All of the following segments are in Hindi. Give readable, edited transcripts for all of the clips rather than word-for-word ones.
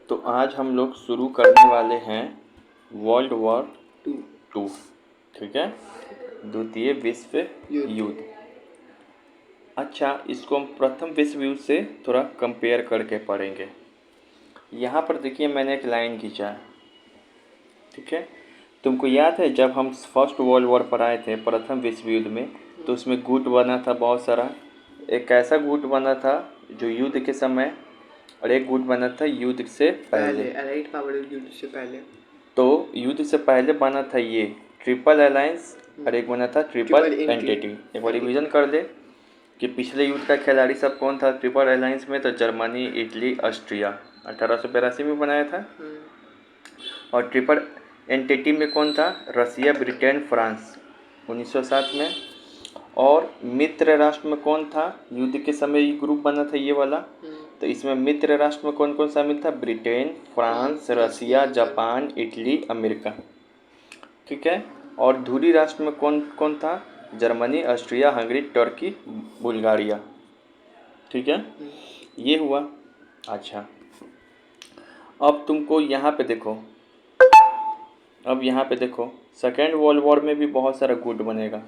तो आज हम लोग शुरू करने वाले हैं वर्ल्ड वॉर टू। टू। ठीक है, द्वितीय विश्व युद्ध। अच्छा, इसको हम प्रथम विश्व युद्ध से थोड़ा कंपेयर करके पढ़ेंगे। यहाँ पर देखिए मैंने एक लाइन खींचा है। ठीक है, तुमको याद है जब हम फर्स्ट वर्ल्ड वॉर पर आए थे प्रथम विश्व युद्ध में, तो उसमें गुट बना था बहुत सारा। एक ऐसा गुट बना था जो युद्ध के समय, और एक गुट बना था युद्ध से पहले। अलाइड पावर युद्ध से पहले। तो युद्ध से पहले बना था ये ट्रिपल अलायंस, और एक बना था ट्रिपल एंटिटी। एक बार रिविजन कर ले कि पिछले युद्ध का खिलाड़ी सब कौन था। ट्रिपल अलायंस में तो जर्मनी, इटली, ऑस्ट्रिया 1882 में बनाया था। और ट्रिपल एंटिटी में कौन था? रसिया, ब्रिटेन, फ्रांस 1907 में। और मित्र राष्ट्र में कौन था? युद्ध के समय ये ग्रुप बना था ये वाला। तो इसमें मित्र राष्ट्र में कौन कौन शामिल था? ब्रिटेन, फ्रांस, रसिया, जापान, इटली, अमेरिका। ठीक है, और धुरी राष्ट्र में कौन कौन था? Germany, Austria, Hungary, Turkey, Bulgaria. ठीक है, ये हुआ। अच्छा, अब तुमको यहाँ पे देखो, सेकेंड वर्ल्ड वॉर में भी बहुत सारा गुट बनेगा।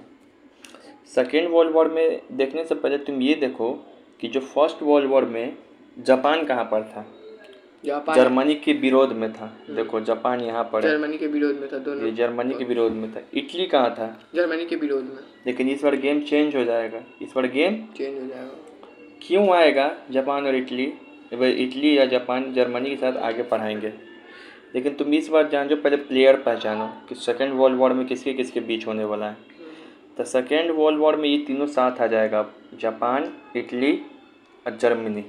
सेकेंड वर्ल्ड वॉर में देखने से पहले तुम ये देखो कि जो फर्स्ट वर्ल्ड वॉर में जापान कहाँ पर था? जर्मनी के विरोध में था। देखो जापान यहाँ पर है, जर्मनी के विरोध में था। दोनों ये जर्मनी के विरोध में था। इटली कहाँ था? जर्मनी के विरोध में। लेकिन इस बार गेम चेंज हो जाएगा। इस बार गेम चेंज हो जाएगा। क्यों आएगा? जापान और इटली, इटली या जापान जर्मनी के साथ आगे बढ़ाएंगे। लेकिन तुम इस बार जान जो, पहले प्लेयर पहचानो कि सेकेंड वर्ल्ड वॉर में किसके किसके बीच होने वाला है। तो सेकेंड वर्ल्ड वॉर में ये तीनों साथ आ जाएगा, जापान, इटली और जर्मनी।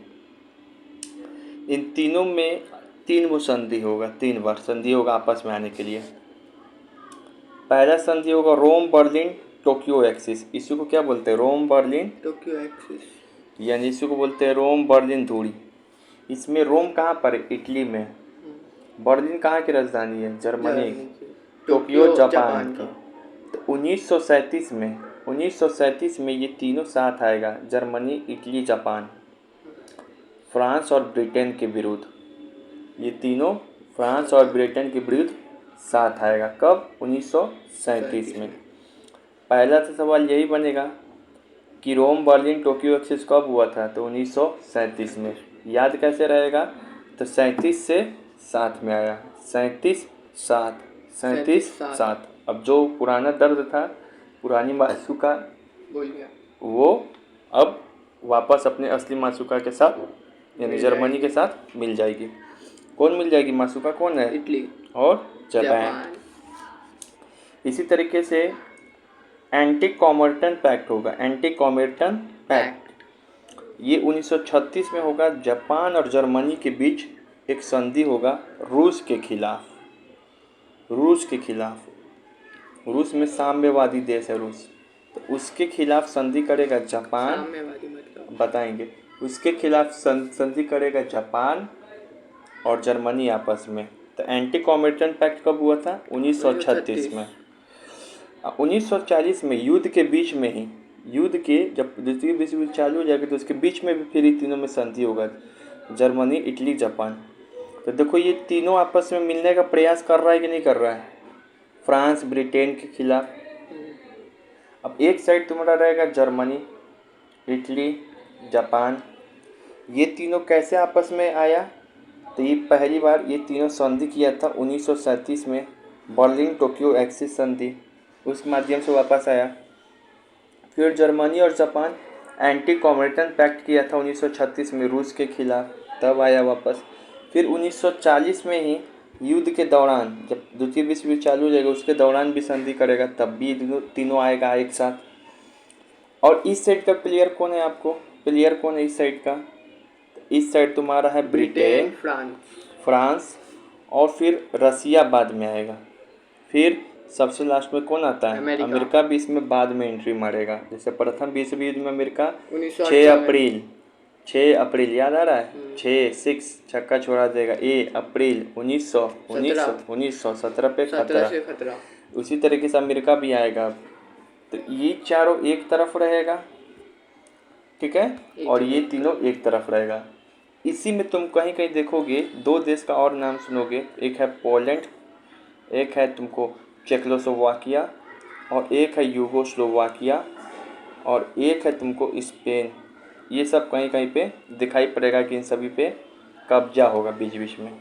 इन तीनों में 3 वो संधि होगा, 3 बार संधि होगा आपस में आने के लिए। पहला संधि होगा रोम बर्लिन टोक्यो एक्सिस। इसी को क्या बोलते हैं? रोम बर्लिन टोक्यो एक्सिस, यानी इसी को बोलते हैं रोम बर्लिन दूरी। इसमें रोम कहाँ पर है? इटली में। बर्लिन कहाँ की राजधानी है? जर्मनी। टोक्यो जापान की। तो 1937 में ये तीनों साथ आएगा, जर्मनी, इटली, जापान, फ्रांस और ब्रिटेन के विरुद्ध। ये तीनों फ्रांस और ब्रिटेन के विरुद्ध साथ आएगा। कब? 1937 में। पहला तो सवाल यही बनेगा कि रोम बर्लिन टोक्यो एक्सिस कब हुआ था? तो 1937 में। याद कैसे रहेगा? तो 37 से 7 में आया, 37 7 37 7। अब जो पुराना दर्द था, पुरानी मासूका बोल गया, वो अब वापस अपने असली मासूका के साथ यानी जर्मनी के साथ मिल जाएगी। कौन मिल जाएगी? मासूका कौन है? इटली और जापान। इसी तरीके से एंटी कॉमर्टन पैक्ट होगा। एंटी कॉमर्टन पैक्ट ये 1936 में होगा। जापान और जर्मनी के बीच एक संधि होगा रूस के खिलाफ। रूस में साम्यवादी देश है रूस, तो उसके खिलाफ संधि करेगा जापान। साम्यवादी मतलब बताएंगे। उसके खिलाफ संधि करेगा जापान और जर्मनी आपस में। तो एंटी कॉमर्टन पैक्ट कब हुआ था? 1936 में। 1940 में युद्ध के बीच में ही, युद्ध के जब द्वितीय विश्व युद्ध चालू हो जाएगा तो उसके बीच में भी फिर तीनों में संधि होगा, जर्मनी, इटली, जापान। तो देखो ये तीनों आपस में मिलने का प्रयास कर रहा है कि नहीं कर रहा है? फ्रांस ब्रिटेन के खिलाफ। अब एक साइड तुम्हारा रहेगा जर्मनी, इटली, जापान। ये तीनों कैसे आपस में आया? तो ये पहली बार ये तीनों संधि किया था 1937 में, बर्लिन टोक्यो एक्सिस संधि, उस माध्यम से वापस आया। फिर जर्मनी और जापान एंटी कॉमर्टन पैक्ट किया था 1936 में रूस के खिलाफ, तब आया वापस। फिर 1940 में ही युद्ध के दौरान, जब द्वितीय विश्व युद्ध चालू हो जाएगा उसके दौरान भी संधि करेगा, तब भी तीनों आएगा एक साथ। और इस साइड का प्लेयर कौन है? आपको प्लेयर कौन है इस साइड का? इस साइड तुम्हारा है ब्रिटेन, फ्रांस और फिर रसिया बाद में आएगा। फिर सबसे लास्ट में कौन आता है? अमेरिका भी इसमें बाद में एंट्री मारेगा। जैसे प्रथम विश्व युद्ध में अमेरिका 6 अप्रैल याद आ रहा है? 6 छक्का छोड़ा देगा। अप्रैल 1917 पे खतरा। उसी तरीके से अमेरिका भी आएगा। तो ये चारों एक तरफ रहेगा, ठीक है, और ये तीनों एक तरफ रहेगा। इसी में तुम कहीं कहीं देखोगे दो देश का और नाम सुनोगे, एक है पोलैंड, एक है तुमको चेकोस्लोवाकिया, और एक है यूगोस्लोवाकिया, और एक है तुमको स्पेन। ये सब कहीं कहीं पे दिखाई पड़ेगा कि इन सभी पे कब्जा होगा बीच बीच में।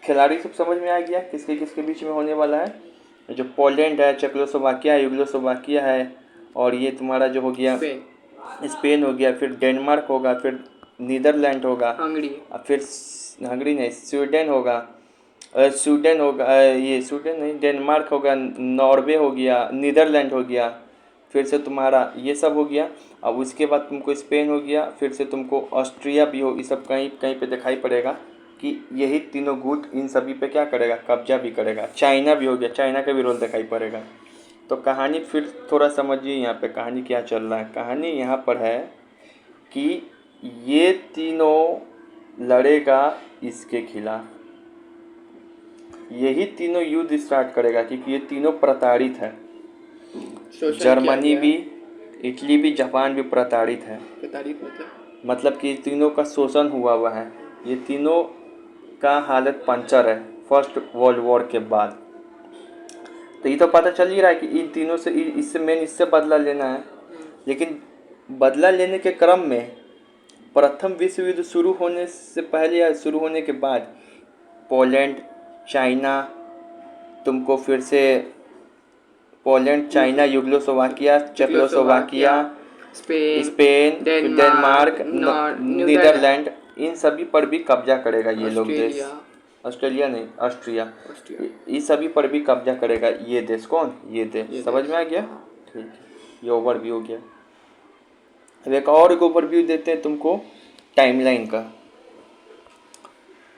खिलाड़ी सब समझ में आ गया किसके किसके बीच में होने वाला है। जो पोलैंड है, चेकोस्लोवाकिया है, यूगोस्लोवाकिया है, और ये तुम्हारा जो हो गया स्पेन हो गया, फिर डेनमार्क होगा, फिर नीदरलैंड होगा, हंगरी, और फिर हंगरी नहीं, स्वीडन होगा, स्वीडन होगा, ये स्वीडन नहीं, डेनमार्क होगा, नॉर्वे हो गया, नीदरलैंड हो गया, फिर से तुम्हारा ये सब हो गया। अब उसके बाद तुमको स्पेन हो गया, फिर से तुमको ऑस्ट्रिया भी हो। ये सब कहीं कहीं पे दिखाई पड़ेगा कि यही तीनों गुट इन सभी पे क्या करेगा, कब्जा भी करेगा। चाइना भी हो गया, चाइना का भी रोल दिखाई पड़ेगा। तो कहानी फिर थोड़ा समझिए यहाँ पे कहानी क्या चल रहा है। कहानी यहाँ पर है कि ये तीनों लड़ेगा इसके खिलाफ, यही तीनों युद्ध स्टार्ट करेगा क्योंकि ये तीनों प्रताड़ित है। जर्मनी भी, इटली भी, जापान भी प्रताड़ित है। प्रताड़ित मतलब कि तीनों का शोषण हुआ हुआ है। ये तीनों का हालत पंचर है फर्स्ट वर्ल्ड वॉर के बाद। तो ये तो पता चल ही रहा है कि इन तीनों से इससे मेन इससे बदला लेना है। लेकिन बदला लेने के क्रम में प्रथम विश्व युद्ध शुरू होने से पहले या शुरू होने के बाद पोलैंड, चाइना, तुमको फिर से Poland, China, Yugoslavia, Czechoslovakia, Spain, Denmark, Netherlands, इन सभी पर भी कब्जा करेगा ये लोग देश। ऑस्ट्रेलिया नहीं, ऑस्ट्रिया, इस सभी पर भी कब्जा करेगा ये देश। कौन? ये देश। समझ में आ गया? ठीक है, ये ओवरव्यू हो गया। अब एक और एक ओवरव्यू देते हैं तुमको टाइमलाइन का।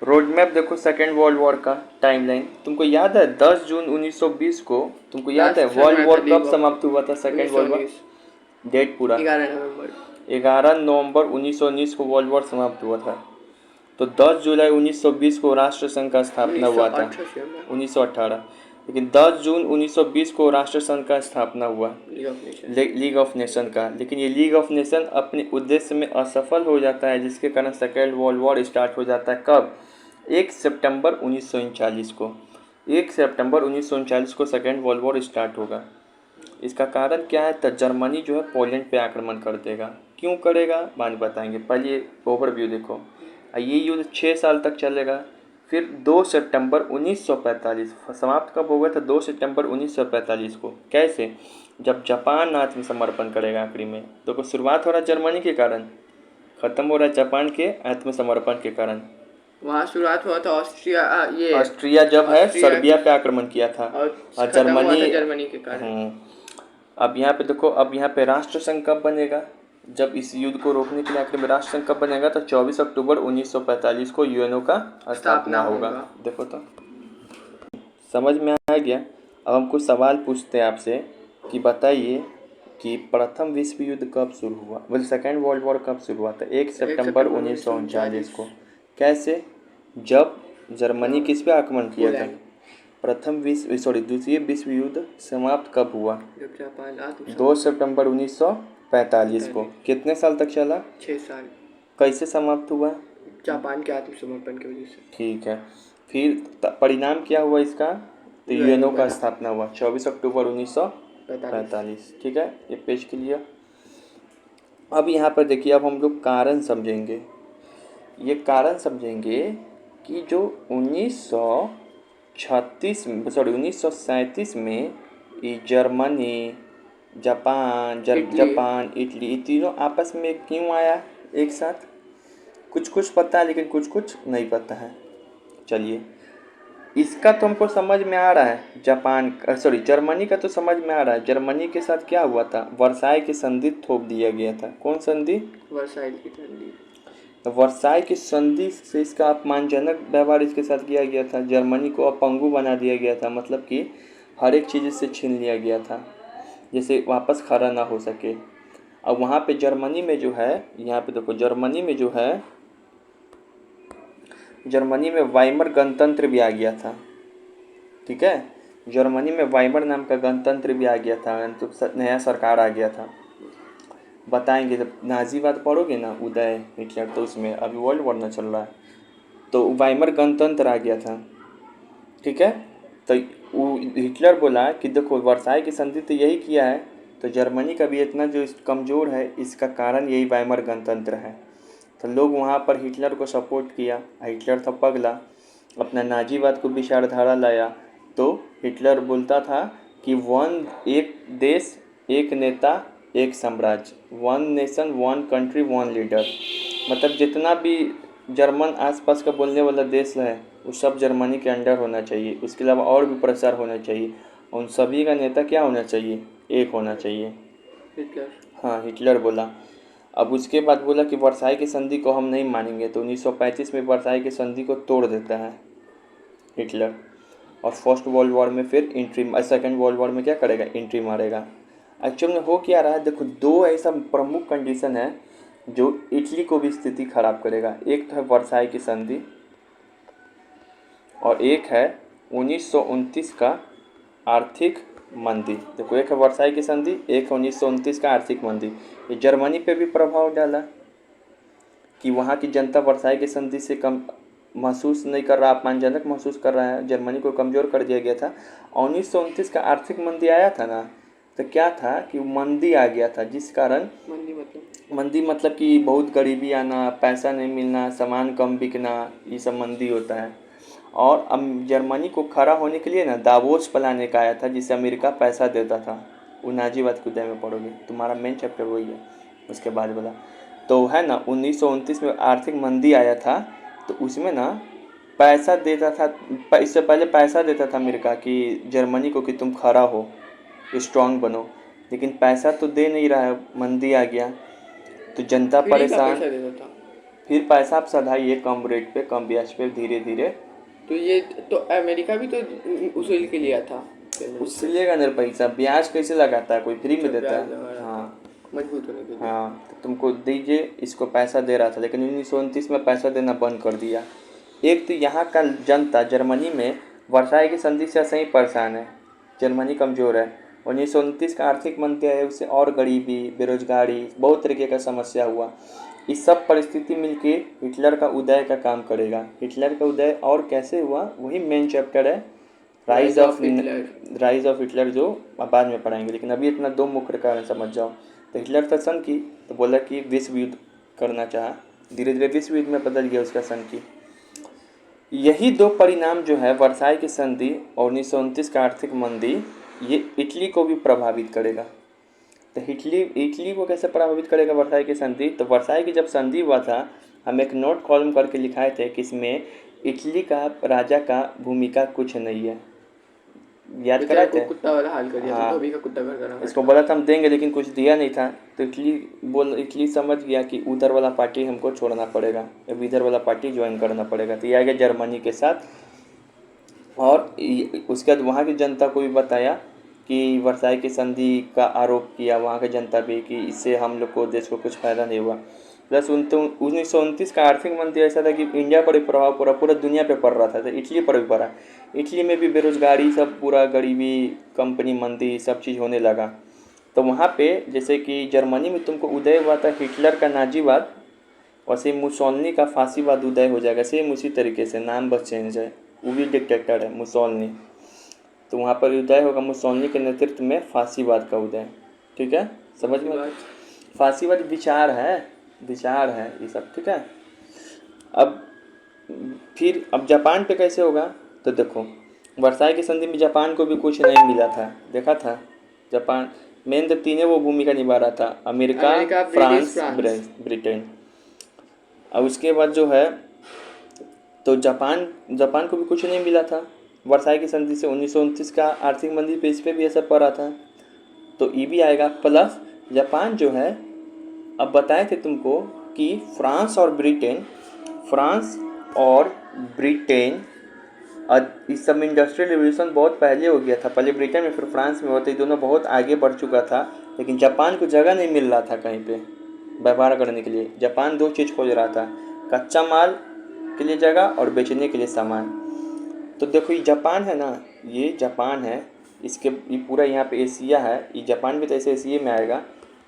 रोड मैप देखो सेकेंड वर्ल्ड वॉर का टाइमलाइन। तुमको याद है 10 जून 1920 को, तुमको याद है वर्ल्ड वॉर कब समाप्त हुआ था? सेकेंड वर्ल्ड वॉर डेट पूरा 11 नवंबर 1919 को वर्ल्ड वॉर समाप्त हुआ था। तो 10 जुलाई 1920 को राष्ट्र संघ का स्थापना हुआ था। 1918, लेकिन 10 जून 1920 को राष्ट्र संघ का स्थापना हुआ, लीग ऑफ नेशन का। लेकिन ये लीग ऑफ नेशन अपने उद्देश्य में असफल हो जाता है, जिसके कारण सेकेंड वर्ल्ड वॉर स्टार्ट हो जाता है। कब? 1 सितंबर 1939 को। 1 सितंबर 1939 को सेकेंड वर्ल्ड वॉर स्टार्ट होगा। इसका कारण क्या है? तो जर्मनी जो है पोलैंड पे आक्रमण कर देगा। क्यों करेगा बाद में बताएंगे, पहले ओवरव्यू देखो। ये युद्ध 6 साल तक चलेगा। फिर 2 सितंबर 1945 समाप्त कब होगा? तो 2 सितंबर 1945 को। कैसे? जब जापान आत्मसमर्पण करेगा आखिरी में। तो शुरुआत हो रहा है जर्मनी के कारण, खत्म हो रहा है जापान के आत्मसमर्पण के कारण। वहाँ शुरुआत हुआ था ऑस्ट्रिया जब है सर्बिया पे आक्रमण किया था, और जर्मनी के कारण। अब यहाँ पे देखो, अब यहाँ पे राष्ट्र संघ कब बनेगा? जब इस युद्ध को रोकने के लिए आखिर में राष्ट्र संघ कब बनेगा? तो 24 अक्टूबर 1945 को यूएनओ का स्थापना होगा। देखो तो समझ में आ गया। अब हम कुछ सवाल पूछते हैं आपसे कि बताइए कि प्रथम विश्व युद्ध कब शुरू हुआ, मतलब सेकेंड वर्ल्ड वॉर कब शुरू हुआ था? 1 सितंबर 1939 को। कैसे? जब जर्मनी किस पे आक्रमण किया था? दूसरी विश्व युद्ध समाप्त कब हुआ? 2 सितंबर 1945 को। कितने साल तक चला? 6 साल। कैसे समाप्त हुआ? जापान के आत्मसमर्पण की वजह से। ठीक है, फिर परिणाम क्या हुआ इसका? तो यूएनओ का स्थापना हुआ 24 अक्टूबर 1945। ठीक है, ये पेज के लिए। अब यहाँ पर देखिए, अब हम लोग कारण समझेंगे। ये कारण समझेंगे कि जो 1937 में जर्मनी, जापान, इटली, ये तीनों आपस में क्यों आया एक साथ? कुछ पता है, लेकिन कुछ नहीं पता है। चलिए, इसका तो हमको समझ में आ रहा है। जर्मनी का तो समझ में आ रहा है। जर्मनी के साथ क्या हुआ था? वर्साई की संधि थोप दिया गया था। कौन संधि? वर्साई की संधि। तो वर्साई की संधि से इसका अपमानजनक व्यवहार इसके साथ किया गया था। जर्मनी को अपंगु बना दिया गया था, मतलब कि हर एक चीज़ इससे छीन लिया गया था, जैसे वापस खड़ा ना हो सके। अब वहाँ पे जर्मनी में जो है, यहाँ पे देखो, जर्मनी में वाइमर गणतंत्र भी आ गया था। ठीक है, जर्मनी में वाइमर नाम का गणतंत्र भी आ गया था, तो नया सरकार आ गया था। बताएंगे। जब नाजीवाद पढ़ोगे ना उदय हिटलर, तो उसमें अभी वर्ल्ड वॉर ना चल रहा है, तो वाइमर गणतंत्र आ गया था, ठीक है। तो वो हिटलर बोला कि देखो वर्साई की संधि तो यही किया है, तो जर्मनी का भी इतना जो कमज़ोर है इसका कारण यही वाइमर गणतंत्र है। तो लोग वहाँ पर हिटलर को सपोर्ट किया। हिटलर था पगला, अपना नाजीवाद को विचारधारा लाया। तो हिटलर बोलता था कि एक देश, एक नेता, एक साम्राज्य, one nation, one country, one leader. मतलब जितना भी जर्मन आसपास का बोलने वाला देश है वो सब जर्मनी के अंडर होना चाहिए। उसके अलावा और भी प्रचार होना चाहिए। उन सभी का नेता क्या होना चाहिए? एक होना चाहिए। हिटलर। हाँ, हिटलर बोला। अब उसके बाद बोला कि वर्साई की संधि को हम नहीं मानेंगे। तो 1935 में वर्साई की संधि को तोड़ देता है हिटलर, और फर्स्ट वर्ल्ड वॉर में फिर एंट्री, सेकेंड वर्ल्ड वॉर में क्या करेगा? एंट्री मारेगा। एक्चुअल में हो क्या रहा है देखो, दो ऐसा प्रमुख कंडीशन है जो इटली को भी स्थिति खराब करेगा। एक तो है वर्साई की संधि, और एक है 1929 का आर्थिक मंदी। देखो, एक है वर्साई की संधि, एक है 1929 का आर्थिक मंदी। ये जर्मनी पे भी प्रभाव डाला कि वहाँ की जनता वर्साई की संधि से कम महसूस नहीं कर रहा, अपमानजनक महसूस कर रहा है, जर्मनी को कमज़ोर कर दिया गया था। 1929 का आर्थिक मंदी आया था ना, तो क्या था कि मंदी आ गया था, जिस कारण मंदी मतलब कि बहुत गरीबी आना, पैसा नहीं मिलना, सामान कम बिकना, ये सब मंदी होता है। और अब जर्मनी को खड़ा होने के लिए ना दावोस प्लान एक आया था, जिससे अमेरिका पैसा देता था। वो नाजीवाद के उदय में पढ़ोगे, तुम्हारा मेन चैप्टर वही है। उसके बाद बोला तो है ना 1929 में आर्थिक मंदी आया था, तो उसमें ना पैसा देता था, इससे पहले पैसा देता था अमेरिका कि जर्मनी को कि तुम खड़ा हो, स्ट्रांग बनो। लेकिन पैसा तो दे नहीं रहा है, मंदी आ गया तो जनता परेशान। फिर पैसा आप सधाइए कम रेट पे, कम ब्याज पे, धीरे धीरे। तो ये तो अमेरिका भी तो उसूल के लिया था, उससे लेगा नहीं पैसा, ब्याज कैसे लगाता है? कोई फ्री में देता है? हाँ, मजबूत होने के लिए। हाँ, तो तुमको दीजिए, इसको पैसा दे रहा था। लेकिन 1929 में पैसा देना बंद कर दिया। एक तो यहाँ का जनता जर्मनी में वर्साई की संधि से सही परेशान है, जर्मनी कमज़ोर है। 1929 का आर्थिक मंदी है, उससे और गरीबी, बेरोजगारी, बहुत तरीके का समस्या हुआ। इस सब परिस्थिति मिलके हिटलर का उदय का काम करेगा। हिटलर का उदय और कैसे हुआ, वही मेन चैप्टर है, राइज ऑफ हिटलर, जो बाद में पढ़ाएंगे। लेकिन अभी इतना दो मुख्य कारण समझ जाओ। तो हिटलर था सन की, तो बोला कि विश्व युद्ध करना चाहा, धीरे धीरे विश्व युद्ध में बदल गया उसका सन की। यही दो परिणाम जो है, वर्साई की संधि और 1929 का आर्थिक मंदी, ये इटली को भी प्रभावित करेगा। तो इटली को कैसे प्रभावित करेगा वर्साई की संधि? तो वर्साई की जब संधि हुआ था, हम एक नोट कॉलम करके लिखाए थे कि इसमें इटली का राजा का भूमिका कुछ नहीं है, याद कराए थे। कुत्ता वाला हाल कर दिया था, हाँ, धोबी का कुत्ता कर देना। इसको बोला था हम देंगे, लेकिन कुछ दिया नहीं था। तो इटली समझ गया कि उधर वाला पार्टी हमको छोड़ना पड़ेगा, अब इधर वाला पार्टी ज्वाइन करना पड़ेगा। तो ये आ गया जर्मनी के साथ। और उसके बाद वहाँ की जनता को भी बताया कि वर्साई की संधि का आरोप किया वहाँ की जनता भी कि इससे हम लोग को, देश को कुछ फ़ायदा नहीं हुआ। प्लस 1929 का आर्थिक मंदी ऐसा था कि इंडिया पर भी प्रभाव पड़ा, पूरा दुनिया पे पड़ रहा था, तो इटली पर भी पड़ा। इटली में भी बेरोजगारी, सब पूरा गरीबी, कंपनी मंदी, सब चीज़ होने लगा। तो वहाँ पे जैसे कि जर्मनी में तुमको उदय हुआ था हिटलर का नाजीवाद, वैसे मुसोलिनी का फांसीवाद उदय हो जाएगा। सेम उसी तरीके से, नाम बस चेंज है, वो भी डिक्टेटर है मुसोलिनी। तो वहाँ पर उदय होगा मुसोलिनी के नेतृत्व में फांसीवाद का उदय, ठीक है, समझ में? फांसीवाद विचार है ये सब, ठीक है। अब फिर अब जापान पे कैसे होगा? तो देखो, वर्साई की संधि में जापान को भी कुछ नहीं मिला था, देखा था। जापान मेन तो तीनों वो भूमिका निभा रहा था, अमेरिका, फ्रांस, ब्रिटेन। अब उसके बाद जो है, तो जापान को भी कुछ नहीं मिला था वर्साई की संधि से। 1929 का आर्थिक मंदी पे इस पर भी असर पड़ा था, तो ये भी आएगा। प्लस जापान जो है, अब बताए थे तुमको कि फ्रांस और ब्रिटेन इस सब इंडस्ट्रियल रिवोल्यूशन बहुत पहले हो गया था, पहले ब्रिटेन में फिर फ्रांस में होते, दोनों बहुत आगे बढ़ चुका था। लेकिन जापान को जगह नहीं मिल रहा था कहीं पे व्यापार करने के लिए। जापान दो चीज़ खोज रहा था, कच्चा माल के लिए जगह और बेचने के लिए सामान। तो देखो, ये जापान है ना, ये जापान है, ये पूरा यहाँ पे एशिया है, ये जापान भी तो ऐसे एशिया में आएगा।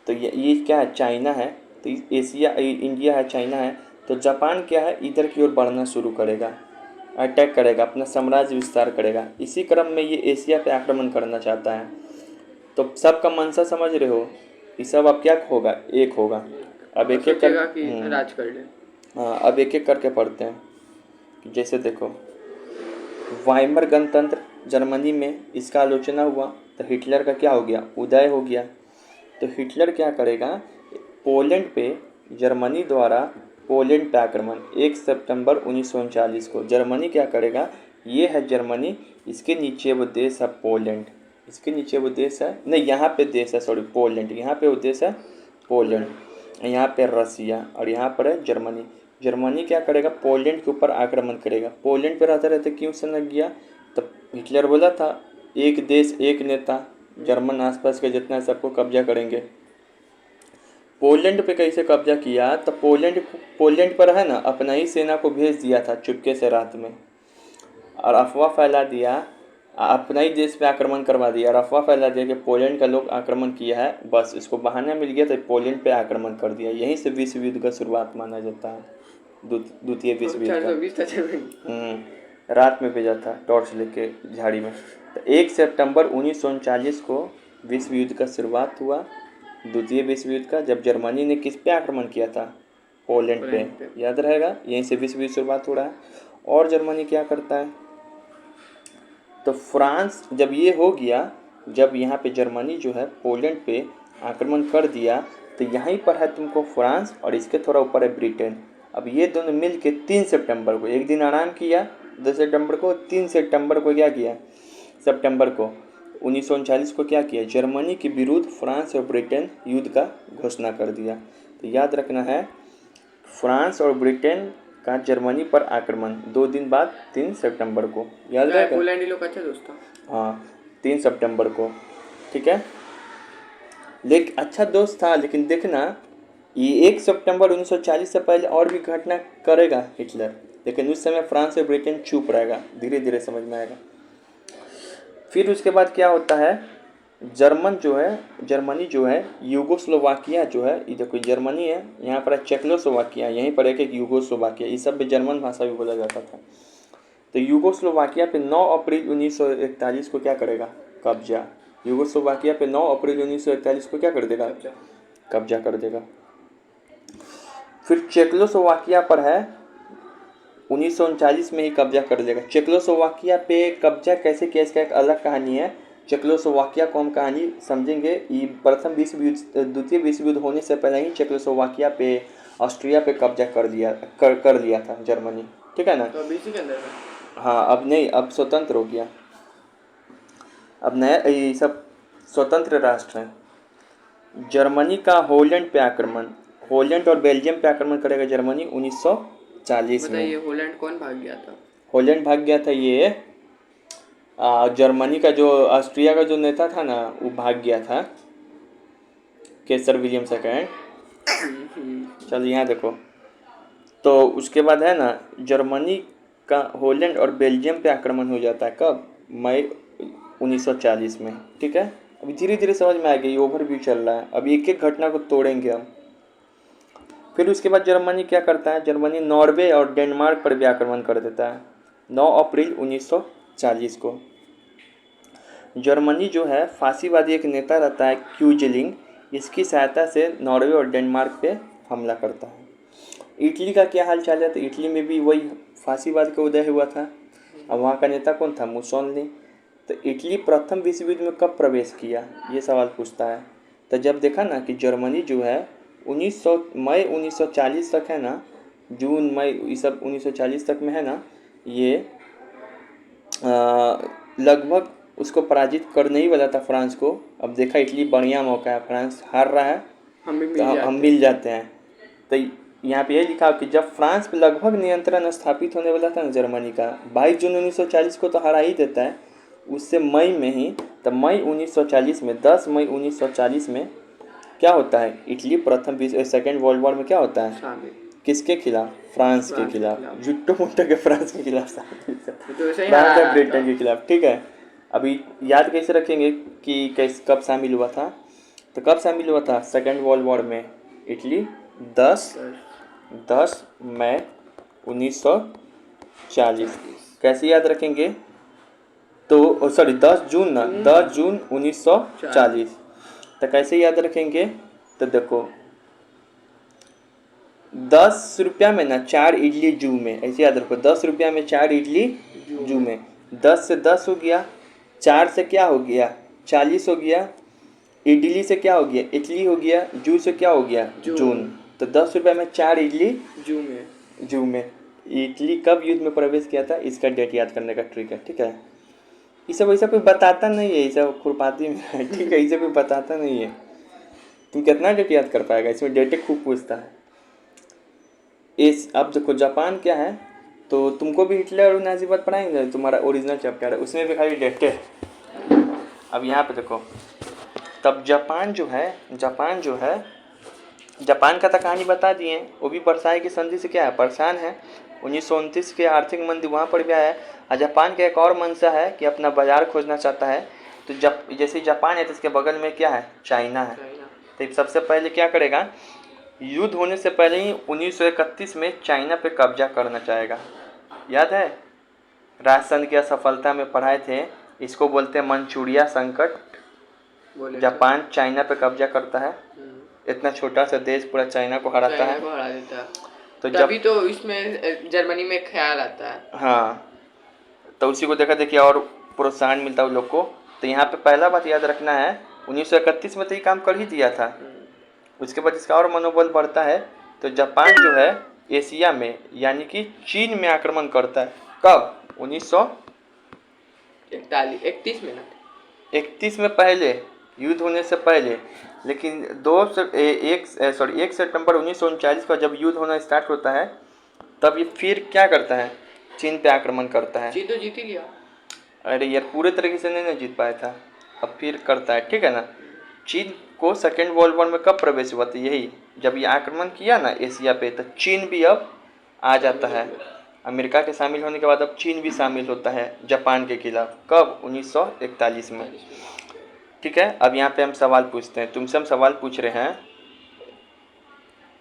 तो ये क्या है, चाइना है। तो एशिया, इंडिया है, चाइना है। तो जापान क्या है, इधर की ओर बढ़ना शुरू करेगा, अटैक करेगा, अपना साम्राज्य विस्तार करेगा। इसी क्रम में ये एशिया पे आक्रमण करना चाहता है। तो सबका मंशा समझ रहे हो, ये सब अब क्या होगा, एक होगा। अब एक एक कर सोचेगा कि राज कर ले। हाँ, अब एक एक करके पढ़ते हैं। जैसे देखो, वाइमर गणतंत्र जर्मनी में इसका आलोचना हुआ तो हिटलर का क्या हो गया, उदय हो गया। तो हिटलर क्या करेगा, पोलैंड पे, जर्मनी द्वारा पोलैंड पे आक्रमण 1 सितंबर 1939 को जर्मनी क्या करेगा, ये है जर्मनी, इसके नीचे वो देश है पोलैंड, इसके नीचे वो देश है, नहीं यहाँ पे देश है, सॉरी पोलैंड, यहाँ पे वो देश है पोलैंड, यहाँ पे रसिया और यहाँ पर है जर्मनी। जर्मनी क्या करेगा, पोलैंड के ऊपर आक्रमण करेगा। पोलैंड पे रहते रहते क्यों सनक गया, तब हिटलर बोला था एक देश एक नेता, जर्मन आसपास के जितना सबको कब्जा करेंगे। पोलैंड पे कैसे कब्जा किया, तो पोलैंड पर है ना अपना ही सेना को भेज दिया था चुपके से रात में, और अफवाह फैला दिया, अपना ही देश पे आक्रमण करवा दिया और अफवाह फैला दिया कि पोलैंड का लोग आक्रमण किया है। बस इसको बहाना मिल गया तो पोलैंड पे आक्रमण कर दिया। यहीं से विश्व युद्ध का शुरुआत माना जाता है, द्वितीय विश्व युद्ध का। रात में भेजा था टॉर्च लेके झाड़ी में। तो 1 सितंबर 1939 को विश्व युद्ध का शुरुआत हुआ, द्वितीय विश्व युद्ध का, जब जर्मनी ने किस पे आक्रमण किया था, पोलैंड पे, याद रहेगा। यहीं से विश्व युद्ध शुरुआत हो रहा है। और जर्मनी क्या करता है, तो फ्रांस, जब ये हो गया, जब यहाँ पे जर्मनी जो है पोलैंड पे आक्रमण कर दिया, तो यहीं पर है तुमको फ्रांस और इसके थोड़ा ऊपर है ब्रिटेन। अब ये दोनों मिल के 3 सितंबर को, एक दिन आराम किया 2 सितंबर को, 3 सितंबर को क्या किया, सितंबर को 1939 को क्या किया, जर्मनी के विरुद्ध फ्रांस और ब्रिटेन युद्ध का घोषणा कर दिया। तो याद रखना है, फ्रांस और ब्रिटेन का जर्मनी पर आक्रमण 2 दिन बाद 3 सितंबर को, याद रहेगा। पोलैंड लोग अच्छा दोस्त था। हाँ, 3 सितंबर को, ठीक है। लेकिन अच्छा दोस्त था, लेकिन देखना ये 1 सितंबर 1940 से पहले और भी घटना करेगा हिटलर, लेकिन उस समय फ्रांस और ब्रिटेन चुप रहेगा, धीरे धीरे समझ में आएगा। फिर उसके बाद क्या होता है, जर्मनी जो है यूगोस्लोवाकिया जो है, ये देखो जर्मनी है, यहाँ पर है चेकोस्लोवाकिया, यहीं पर एक यूगोस्लोवाकिया, इस सब में जर्मन भाषा भी बोला जाता था। तो यूगोस्लोवाकिया पे 9 अप्रैल 1941 को क्या करेगा, कब्जा। यूगोस्लोवाकिया पे 9 अप्रैल 1941 को क्या कर देगा, कब्जा कर देगा। फिर चेकोस्लोवाकिया पर है 1939 में ही कब्जा कर लेगा। चेकोस्लोवाकिया पे कब्जा कैसे किया, इसका एक अलग कहानी है। चेकोस्लोवाकिया को हम कहानी समझेंगे। ये प्रथम विश्व युद्ध, द्वितीय विश्व युद्ध होने से पहले ही चेकोस्लोवाकिया पे, ऑस्ट्रिया पे कब्जा कर लिया था जर्मनी, ठीक है ना। तो अभी इसी के अंदर है। हाँ, अब नहीं, अब स्वतंत्र हो गया, अब नया ये सब स्वतंत्र राष्ट्र हैं। जर्मनी का होलैंड पे आक्रमण, होलैंड और बेल्जियम पे आक्रमण करेगा जर्मनी 1940 में। बताइए होलैंड कौन भाग गया था? होलैंड भाग गया था ये जर्मनी का जो ऑस्ट्रिया का जो नेता था ना, वो भाग गया था, केसर विलियम सेकेंड। चल यहाँ देखो, तो उसके बाद है ना, जर्मनी का होलैंड और बेल्जियम पे आक्रमण हो जाता है, कब, मई 1940 में, ठीक है। अभी धीरे धीरे समझ में आ गई, ओवरव्यू चल रहा है, अभी एक एक घटना को तोड़ेंगे हम। फिर उसके बाद जर्मनी क्या करता है, जर्मनी नॉर्वे और डेनमार्क पर भी आक्रमण कर देता है 9 अप्रैल 1940 को। जर्मनी जो है, फांसीवादी एक नेता रहता है क्यूजेलिंग, इसकी सहायता से नॉर्वे और डेनमार्क पे हमला करता है। इटली का क्या हाल चाल है, तो इटली में भी वही फांसीवाद का उदय हुआ था। अब वहाँ का नेता कौन था, मुसोलिनी। तो इटली प्रथम विश्व युद्ध में कब प्रवेश किया, ये सवाल पूछता है। तो जब देखा ना कि जर्मनी जो है मई 1940 तक है ना, जून मई ये सब 1940 तक में है ना, ये लगभग उसको पराजित करने ही वाला था फ्रांस को। अब देखा इटली बढ़िया मौका है, फ्रांस हार रहा है, हम मिल जाते हैं। तो यहाँ पे ये लिखा कि जब फ्रांस पे लगभग नियंत्रण स्थापित होने वाला था ना जर्मनी का, 22 जून 1940 को तो हरा ही देता है, उससे मई में ही, तो मई 1940 में 10 मई 1940 में क्या होता है, इटली प्रथम सेकेंड वर्ल्ड वॉर में क्या होता है, किसके खिलाफ, फ्रांस के खिलाफ, जुट्टो मुट्टो के फ्रांस के खिलाफ, फ्रांस और ब्रिटेन के खिलाफ, ठीक है। अभी याद कैसे रखेंगे कि कब शामिल हुआ था, तो कब शामिल हुआ था सेकेंड वर्ल्ड वॉर में? इटली 10 मई 1940। कैसे याद रखेंगे? तो सॉरी 10 जून ना, 10 जून 1940। तो कैसे याद रखेंगे? तो देखो 10 रुपया में ना 4 इडली जू में, ऐसे याद रखो 10 रुपया में 4 इडली जू में। 10 से 10 हो गया, 4 से क्या हो गया 40 हो गया, इडली से क्या हो गया इटली हो गया, जू से क्या हो गया जून। तो 10 रुपया में 4 इडली जू में। इटली कब युद्ध में प्रवेश किया था, इसका डेट याद करने का ट्रिक है, ठीक है। ये सब ऐसा कोई बताता नहीं है, ये सब खुरपाती में है, ठीक है, ये सब कोई बताता नहीं है। तुम कितना डेट याद कर पाएगा, इसमें डेटे खूब पूछता है। अब देखो जापान क्या है, तो तुमको भी हिटलर और नाजीवाद पढ़ाएंगे, तुम्हारा ओरिजिनल चैप्टर है उसमें भी खाली डेटे है। अब यहाँ पे देखो, तब जापान जो है जापान का तो कहानी बता दिए, वो भी वर्साई की संधि से क्या है परेशान है। 1929 के आर्थिक मंदी वहाँ पर भी आया है। और जापान का एक और मंशा है कि अपना बाजार खोजना चाहता है। तो जैसे जापान है तो इसके बगल में क्या है चाइना है। तो सबसे पहले क्या करेगा, युद्ध होने से पहले ही 1931 में चाइना पे कब्जा करना चाहेगा। याद है राजसन की असफलता में पढ़ाए थे, इसको बोलते हैं मंचूरिया संकट। जापान चाइना पे कब्जा करता है, इतना छोटा सा देश पूरा चाइना को हराता है। तो तभी तो इसमें जर्मनी में ख्याल आता है। हाँ, तो उसी को देखा देखिए और प्रोत्साहन मिलता है उन लोग को। तो यहाँ पे पहला बात याद रखना है, 1931 में तो ये काम कर ही दिया था। उसके बाद इसका और मनोबल बढ़ता है। तो जापान जो है एशिया में यानी कि चीन में आक्रमण करता है। कब? 1931 में ना, 31 में पहले, युद्ध होने से पहले। लेकिन 1 सितंबर 1939 का जब युद्ध होना स्टार्ट होता है, तब ये फिर क्या करता है, चीन पे आक्रमण करता है। चीन तो जीत ही लिया। अरे यार पूरे तरीके से नहीं जीत पाया था, अब फिर करता है, ठीक है ना। चीन को सेकेंड वर्ल्ड वॉर में कब प्रवेश हुआ था, यही जब ये आक्रमण किया ना एशिया पे, तो चीन भी अब आ जाता है। अमेरिका के शामिल होने के बाद अब चीन भी शामिल होता है जापान के खिलाफ। कब? 1941 में, ठीक है। अब यहाँ पे हम सवाल पूछते हैं, तुमसे हम सवाल पूछ रहे हैं,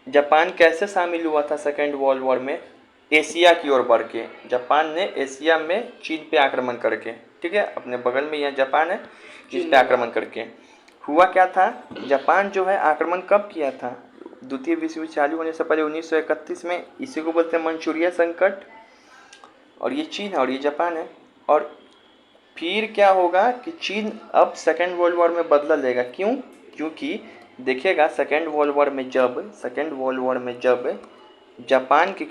जापान कैसे शामिल हुआ था सेकेंड वर्ल्ड वॉर में? एशिया की ओर बढ़ के। जापान ने एशिया में चीन पे आक्रमण करके, ठीक है, अपने बगल में यहाँ जापान है, जिस पे आक्रमण करके हुआ क्या था। जापान जो है आक्रमण कब किया था? द्वितीय विश्व युद्ध चालू होने से पहले 1931 में। इसी को बोलते हैं मंचूरिया संकट। और ये चीन है और ये जापान है। और फिर क्या होगा कि चीन अब सेकेंड वर्ल्ड वॉर में बदला लेगा। क्यों? क्योंकि देखिएगा सेकेंड वर्ल्ड वॉर में जब जापान के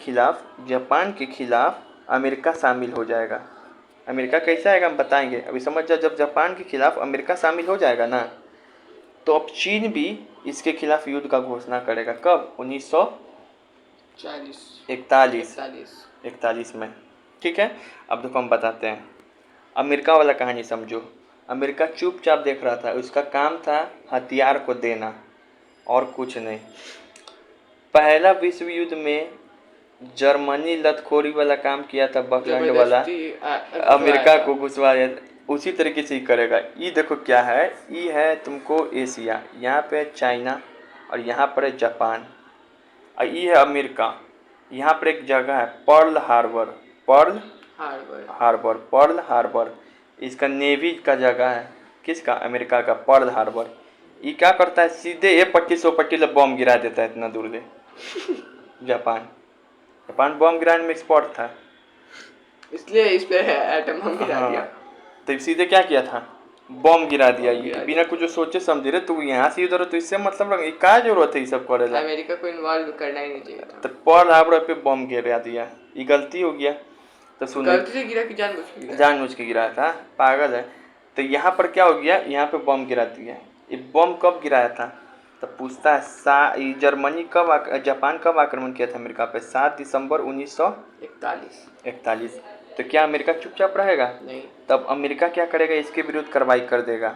खिलाफ अमेरिका शामिल हो जाएगा। अमेरिका कैसा आएगा हम बताएंगे, अभी समझ जाओ। जब जापान के खिलाफ अमेरिका शामिल हो जाएगा ना, तो अब चीन भी इसके खिलाफ युद्ध का घोषणा करेगा। कब? 1941 में, ठीक है। अब देखो हम बताते हैं, अमेरिका वाला कहानी समझो। अमेरिका चुपचाप देख रहा था, उसका काम था हथियार को देना और कुछ नहीं। पहला विश्व युद्ध में जर्मनी लतखोरी वाला काम किया था, बकलैंड वाला, अमेरिका को घुसवा दिया। उसी तरीके से ही करेगा। ये देखो क्या है, ये है तुमको एशिया, यहाँ पे चाइना और यहाँ पर है जापान, और ये है अमेरिका। यहाँ पर एक जगह है पर्ल हार्बर, इसका नेवी का जगह है। किसका? अमेरिका का पर्ल हार्बर। ये क्या करता है, सीधे ये पट्टी सौ पट्टी बॉम्ब गिरा देता है, इतना दूर ले। जापान बॉम्ब गिराने में एक्सपर्ट था, इसलिए इस पे एटम बम गिरा दिया। तो सीधे क्या किया था, बॉम्ब गिरा दिया। ये बिना कुछ सोचे समझे रे, तू यहाँ से इधर, तो इससे मतलब रख, क्या जरूरत है ये सब करे? अमेरिका को इन्वॉल्व करना ही नहीं चाहिए था। तो पर्ल हार्बर पे बॉम्ब गिरा दिया, ये गलती हो गया। तो सुन, गलती से गिरा कि जानबूझ के गिराया था, पागल है। तो यहाँ पर क्या हो गया, यहाँ पे बॉम्ब गिरा दिया। ये बॉम्ब कब गिराया था? तो पूछता है जर्मनी जापान कब आक्रमण किया था अमेरिका पे? 7 दिसंबर 1941। तो क्या अमेरिका चुपचाप रहेगा? नहीं। तब अमेरिका क्या करेगा, इसके विरुद्ध कार्रवाई कर देगा।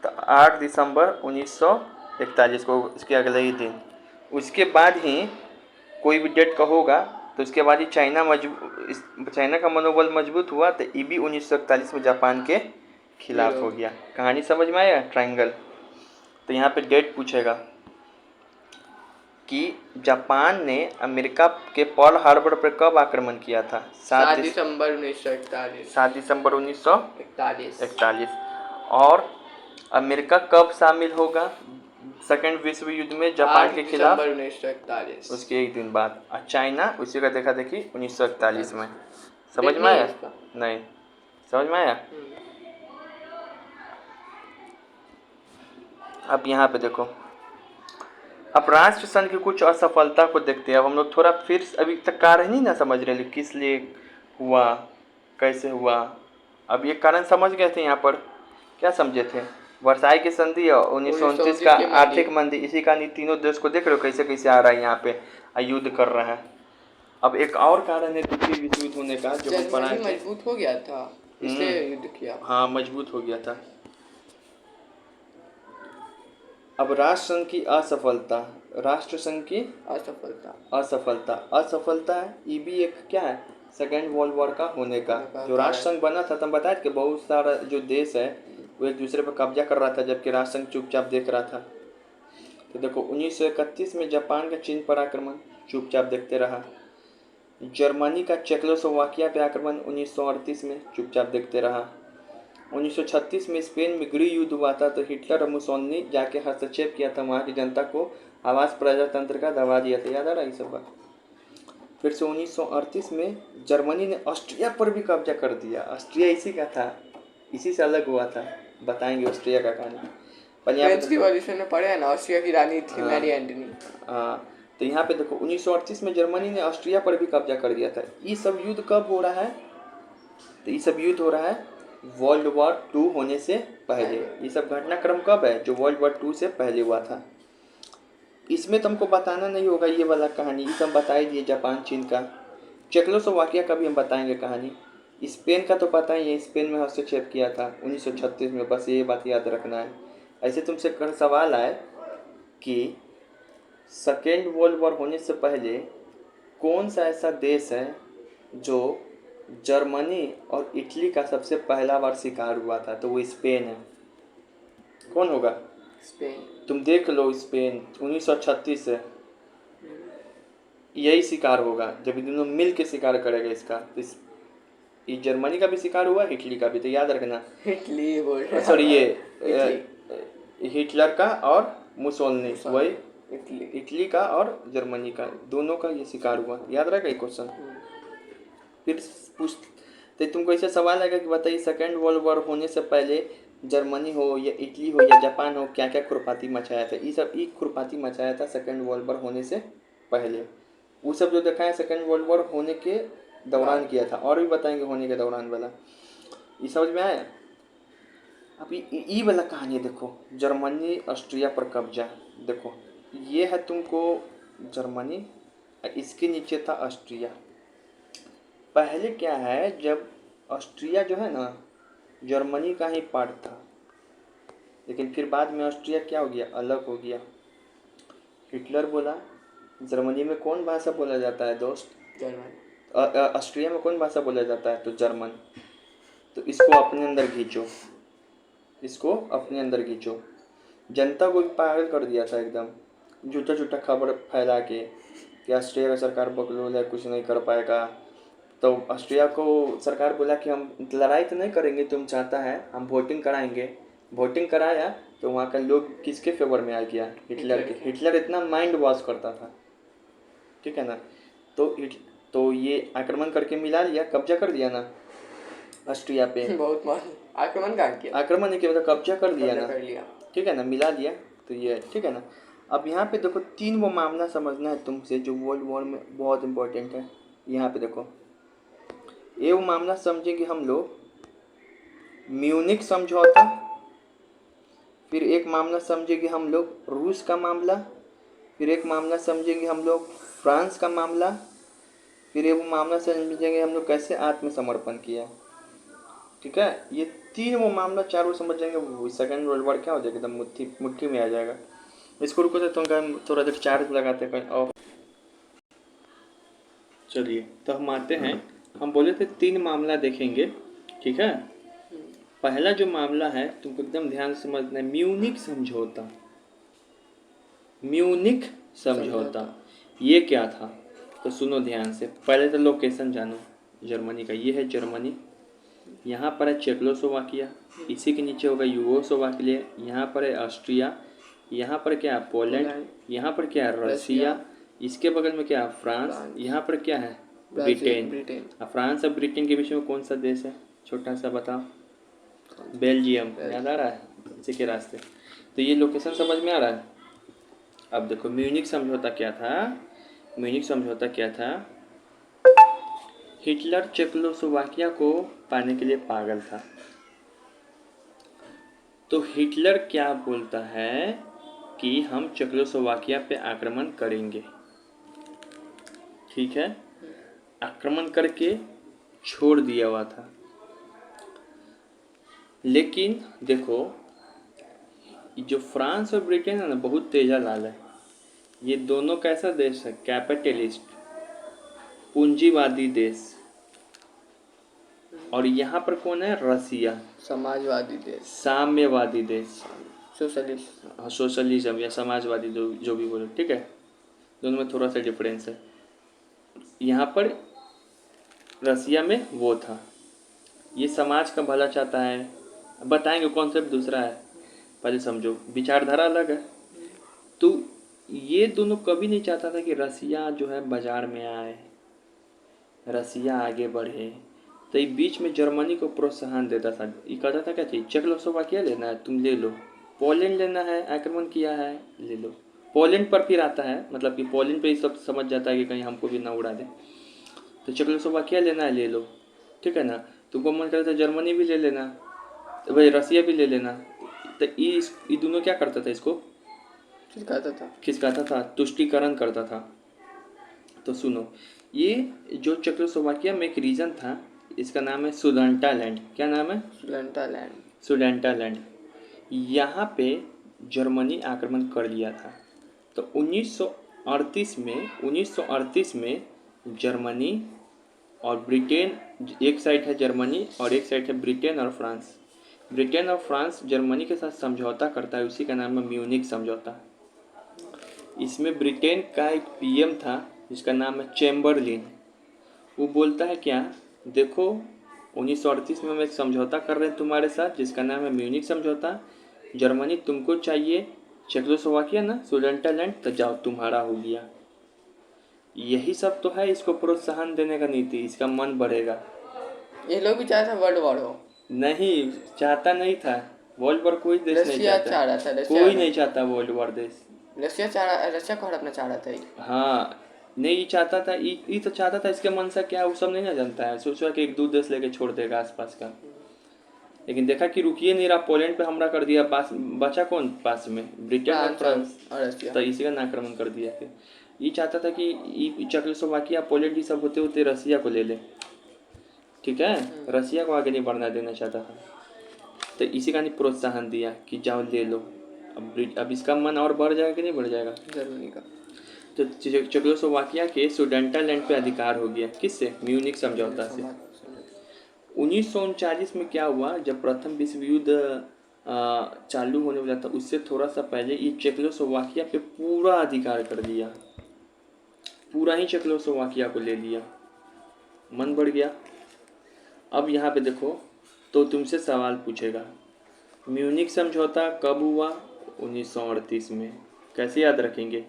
तो 8 दिसंबर 1941 को, इसके अगले ही दिन, उसके बाद ही कोई भी डेट का होगा, तो उसके बाद ही चाइना का मनोबल मजबूत हुआ। तो ये भी 1941 में जापान के खिलाफ हो गया। कहानी समझ में आया? ट्रायंगल। तो यहाँ पे डेट पूछेगा कि जापान ने अमेरिका के पर्ल हार्बर पर कब आक्रमण किया था? 7 दिसंबर 1941। 7 दिसंबर 1941। और अमेरिका कब शामिल होगा सेकेंड विश्व युद्ध में जापान के खिलाफ? 8 दिसंबर 1941। उसके एक दिन बाद। और चाइना उसी का देखा देखी 1941 में। समझ डेट में नहीं आया? है इसका। नहीं समझ में आया? अब यहाँ पे देखो, अब राष्ट्र संघ की कुछ असफलता को देखते हैं। अब हम लोग थोड़ा फिर अभी तक कारण ही ना समझ रहे किस लिए हुआ, कैसे हुआ। अब ये कारण समझ गए थे। यहाँ पर क्या समझे थे? वर्साई की संधि और 1929 का आर्थिक मंदी। इसी का तीनों देश को देख रहे हो कैसे कैसे आ रहा है यहाँ पे, युद्ध कर रहा है। अब एक और कारण है द्वितीय विश्व युद्ध होने का, जो हम पढ़ाए थे। मजबूत हो गया था इसलिए युद्ध किया। हाँ, मजबूत हो गया था। अब राष्ट्र संघ की असफलता, राष्ट्र संघ की असफलता है। ये भी एक क्या है? सेकेंड वर्ल्ड वॉर का होने का। जो राष्ट्र संघ बना था, तुम बताया कि बहुत सारा जो देश है वो एक दूसरे पर कब्जा कर रहा था, जबकि राष्ट्र संघ चुपचाप देख रहा था। तो देखो 1931 में जापान का चीन पर आक्रमण, चुपचाप देखते रहा। जर्मनी का चेकोस्लोवाकिया पे आक्रमण 1938 में, चुपचाप देखते रहा। 1936 में स्पेन में गृह युद्ध हुआ था, तो हिटलर और मुसोलिनी जाके हस्तक्षेप किया था, वहाँ की जनता को आवास प्रजातंत्र का दबा दिया था। याद आ रहा है ये सब बात? फिर से 1938 में जर्मनी ने ऑस्ट्रिया पर भी कब्जा कर दिया। ऑस्ट्रिया इसी का था, इसी से अलग हुआ था। बताएंगे ऑस्ट्रिया का कहानी। फ्रेंच रिवॉल्यूशन में पढ़े हैं ना, ऑस्ट्रिया की रानी थी मैरी एंटनी। हाँ, तो यहाँ पे देखो 1938 में जर्मनी ने ऑस्ट्रिया पर भी कब्जा कर दिया था। ये सब युद्ध कब हो रहा है? तो ये सब युद्ध हो रहा है वर्ल्ड वॉर 2 होने से पहले। ये सब घटनाक्रम कब है? जो वर्ल्ड वॉर 2 से पहले हुआ था। इसमें तुमको बताना नहीं होगा ये वाला कहानी, ये सब बता ही दिए। जापान चीन का, चेकोस्लोवाकिया का भी हम बताएंगे कहानी। स्पेन का तो पता ही है, स्पेन में हस्तक्षेप किया था 1936 में, बस ये बात याद रखना है। ऐसे तुमसे सवाल आए कि सेकेंड वर्ल्ड वॉर होने से पहले कौन सा ऐसा देश है जो जर्मनी और इटली का सबसे पहला बार शिकार हुआ था? तो वो स्पेन है। कौन होगा? स्पेन। तुम देख लो, स्पेन 1936 से यही शिकार होगा, जब ये दोनों मिल के शिकार करेगा इसका। तो ये जर्मनी का भी शिकार हुआ, इटली का भी, तो याद रखना। इटली बोल रहा है, सॉरी, ये हिटलर का और मुसोलिनी, वही इटली का और जर्मनी का, दोनों का ये शिकार हुआ। याद रहेगा ये क्वेश्चन? फिर पूछ तो तुमको ऐसा सवाल आएगा कि बताइए सेकेंड वर्ल्ड वॉर होने से पहले जर्मनी हो या इटली हो या जापान हो, क्या क्या खुरपाती मचाया था? ये सब एक खुरपाती मचाया था सेकेंड वर्ल्ड वॉर होने से पहले। वो सब जो देखा है सेकेंड वर्ल्ड वॉर होने के दौरान किया था, और भी बताएंगे होने के दौरान वाला। ये समझ में आया? अब ये वाला कहानी देखो, जर्मनी ऑस्ट्रिया पर कब्जा। देखो ये है तुमको जर्मनी, इसके नीचे था ऑस्ट्रिया। पहले क्या है, जब ऑस्ट्रिया जो है ना जर्मनी का ही पार्ट था, लेकिन फिर बाद में ऑस्ट्रिया क्या हो गया? अलग हो गया। हिटलर बोला जर्मनी में कौन भाषा बोला जाता है दोस्त? जर्मन। ऑस्ट्रिया में कौन भाषा बोला जाता है? तो जर्मन। तो इसको अपने अंदर खींचो, इसको अपने अंदर खींचो। जनता को पागल कर दिया था एकदम, झूठा झूठा खबर फैला के कि ऑस्ट्रिया का सरकार बकलोल है, कुछ नहीं कर पाएगा। तो ऑस्ट्रिया को सरकार बोला कि हम लड़ाई तो नहीं करेंगे, तुम चाहता है हम वोटिंग कराएंगे। वोटिंग कराया तो वहाँ का लोग किसके फेवर में आ गया? हिटलर के। हिटलर इतना माइंड वॉश करता था, ठीक है ना। तो ये आक्रमण करके मिला लिया, कब्जा कर दिया ना ऑस्ट्रिया पे। बहुत आक्रमण किया, आक्रमण नहीं किया, मतलब कब्जा कर दिया ना, ठीक है ना, मिला लिया। तो ये ठीक है ना। अब यहाँ पे देखो 3 वो मामला समझना है तुमसे जो वर्ल्ड वॉर में बहुत इंपॉर्टेंट है। यहाँ पे देखो ये वो मामला समझेंगे हम लोग, म्यूनिक समझौता। फिर एक मामला समझेंगे हम लोग रूस का मामला। फिर एक मामला समझेंगे हम लोग फ्रांस का मामला। फिर एक मामला समझेंगे हम लोग कैसे आत्मसमर्पण किया। ठीक है, ये 3 वो मामला 4 समझ जाएंगे, वो सेकेंड वर्ल्ड वॉर क्या हो जाएगा? एकदम मुट्ठी में आ जाएगा। इसको रुको तो थोड़ा देर चार्ज लगाते हैं कहीं और। चलिए तो हम आते हैं, हम बोले थे 3 मामला देखेंगे, ठीक है। पहला जो मामला है तुमको एकदम ध्यान से समझना है, म्यूनिक समझौता। म्यूनिख समझौता ये क्या था? तो सुनो ध्यान से, पहले तो लोकेशन जानो जर्मनी का। ये है जर्मनी, यहाँ पर है चेकोस्लोवाकिया, इसी के नीचे होगा यूगोस्लोवाकिया, यहाँ पर है ऑस्ट्रिया, यहाँ पर क्या है पोलैंड, यहाँ पर क्या है रसिया, इसके बगल में क्या है फ्रांस, यहाँ पर क्या है ब्रिटेन। फ्रांस और ब्रिटेन के बीच में कौन सा देश है? छोटा सा बताओ। बेल्जियम। याद आ रहा है इसी के रास्ते। तो ये लोकेशन समझ में आ रहा है। अब देखो म्यूनिख समझौता क्या था। म्यूनिख समझौता क्या था? हिटलर चेकोस्लोवाकिया को पाने के लिए पागल था। तो हिटलर क्या बोलता है कि हम चेकोस्लोवाकिया पे आक्रमण करेंगे, ठीक है। आक्रमण करके छोड़ दिया हुआ था। लेकिन देखो जो फ्रांस और ब्रिटेन है ना, बहुत तेजा लाल है। ये दोनों कैसा देश है? कैपिटलिस्ट, पूंजीवादी देश। और यहाँ पर कौन है? रसिया, समाजवादी देश, साम्यवादी देश, सोशलिज्म या समाजवादी, जो भी बोलो, ठीक है। दोनों में थोड़ा सा डिफरेंस है। यहाँ पर रसिया में वो था, ये समाज का भला चाहता है। बताएंगे कॉन्सेप्ट दूसरा है, पहले समझो। विचारधारा अलग है। तो ये दोनों कभी नहीं चाहता था कि रसिया जो है बाजार में आए, रसिया आगे बढ़े। तो ये बीच में जर्मनी को प्रोत्साहन देता था। ये कहता था क्या चीज़? चेकोस्लोवाकिया लेना है तुम ले लो, पोलैंड लेना है, आक्रमण किया है ले लो। पोलैंड पर फिर आता है, मतलब कि पोलैंड पे ही सब समझ जाता है कि कहीं हमको भी ना उड़ा दे। तो चेकोस्लोवाकिया लेना है ले लो, ठीक है ना। तुमको मन करता है जर्मनी भी ले लेना, तो भाई रसिया भी ले लेना। तो ये दोनों क्या करता था? इसको खिसकाता था, तुष्टीकरण करता था। तो सुनो, ये जो चेकोस्लोवाकिया में एक रीजन था, इसका नाम है सुडेंटालैंड। क्या नाम है? सुडेंटालैंड। यहाँ पे जर्मनी आक्रमण कर लिया था। तो 1938 में जर्मनी और ब्रिटेन, एक साइड है जर्मनी और एक साइड है ब्रिटेन और फ्रांस। ब्रिटेन और फ्रांस जर्मनी के साथ समझौता करता है, उसी का नाम है म्यूनिख समझौता। इसमें ब्रिटेन का एक पीएम था जिसका नाम है चैम्बरलिन। वो बोलता है क्या? देखो 1938 में हम एक समझौता कर रहे हैं तुम्हारे साथ जिसका नाम है म्यूनिख समझौता। जर्मनी तुमको चाहिए चेकोस्लोवाकिया ना, सुडेंटालैंड, तो जाओ तुम्हारा हो गया। यही सब तो है इसको प्रोत्साहन देने का नीति, इसका मन बढ़ेगा। ये लोग भी चाहता वर्ल्ड वॉर हो? नहीं चाहता, नहीं था वर्ल्ड वॉर। कोई देश नहीं चाहता, कोई नहीं चाहता वर्ल्ड वॉर देश। रशिया को हड़पना चाह रहा था ये। हाँ नहीं चाहता था, ये तो चाहता था। इसके मन से क्या वो सब नहीं ना जानता है। सोचा कि एक दो देश लेके छोड़ देगा आसपास का, लेकिन देखा कि रुकिए नहीं रहा, पोलैंड पे हमला कर दिया। पास बचा कौन पास में? ब्रिटेन और फ्रांस और रशिया। तो इसी का आक्रमण कर दिया। फिर ये चाहता था कि चेकोस्लोवाकिया पोलैंड ये सब होते होते रसिया को ले ले, ठीक है। रसिया को आगे नहीं बढ़ना देना चाहता था। तो इसी का नहीं प्रोत्साहन दिया कि जाओ ले लो। अब इसका मन और बढ़ जाएगा कि नहीं बढ़ जाएगा जर्मनी का। तो चेकोस्लोवाकिया के सुडेंटालैंड पे अधिकार हो गया। किससे? म्यूनिख समझौता से। 1939 में क्या हुआ, जब प्रथम विश्व युद्ध चालू होने वाला था, उससे थोड़ा सा पहले ये चेकोस्लोवाकिया पे पूरा अधिकार कर दिया, पूरा ही चेकोस्लोवाकिया को ले लिया। मन बढ़ गया। अब यहाँ पे देखो, तो तुमसे सवाल पूछेगा म्यूनिख समझौता कब हुआ? 1938 में। कैसे याद रखेंगे?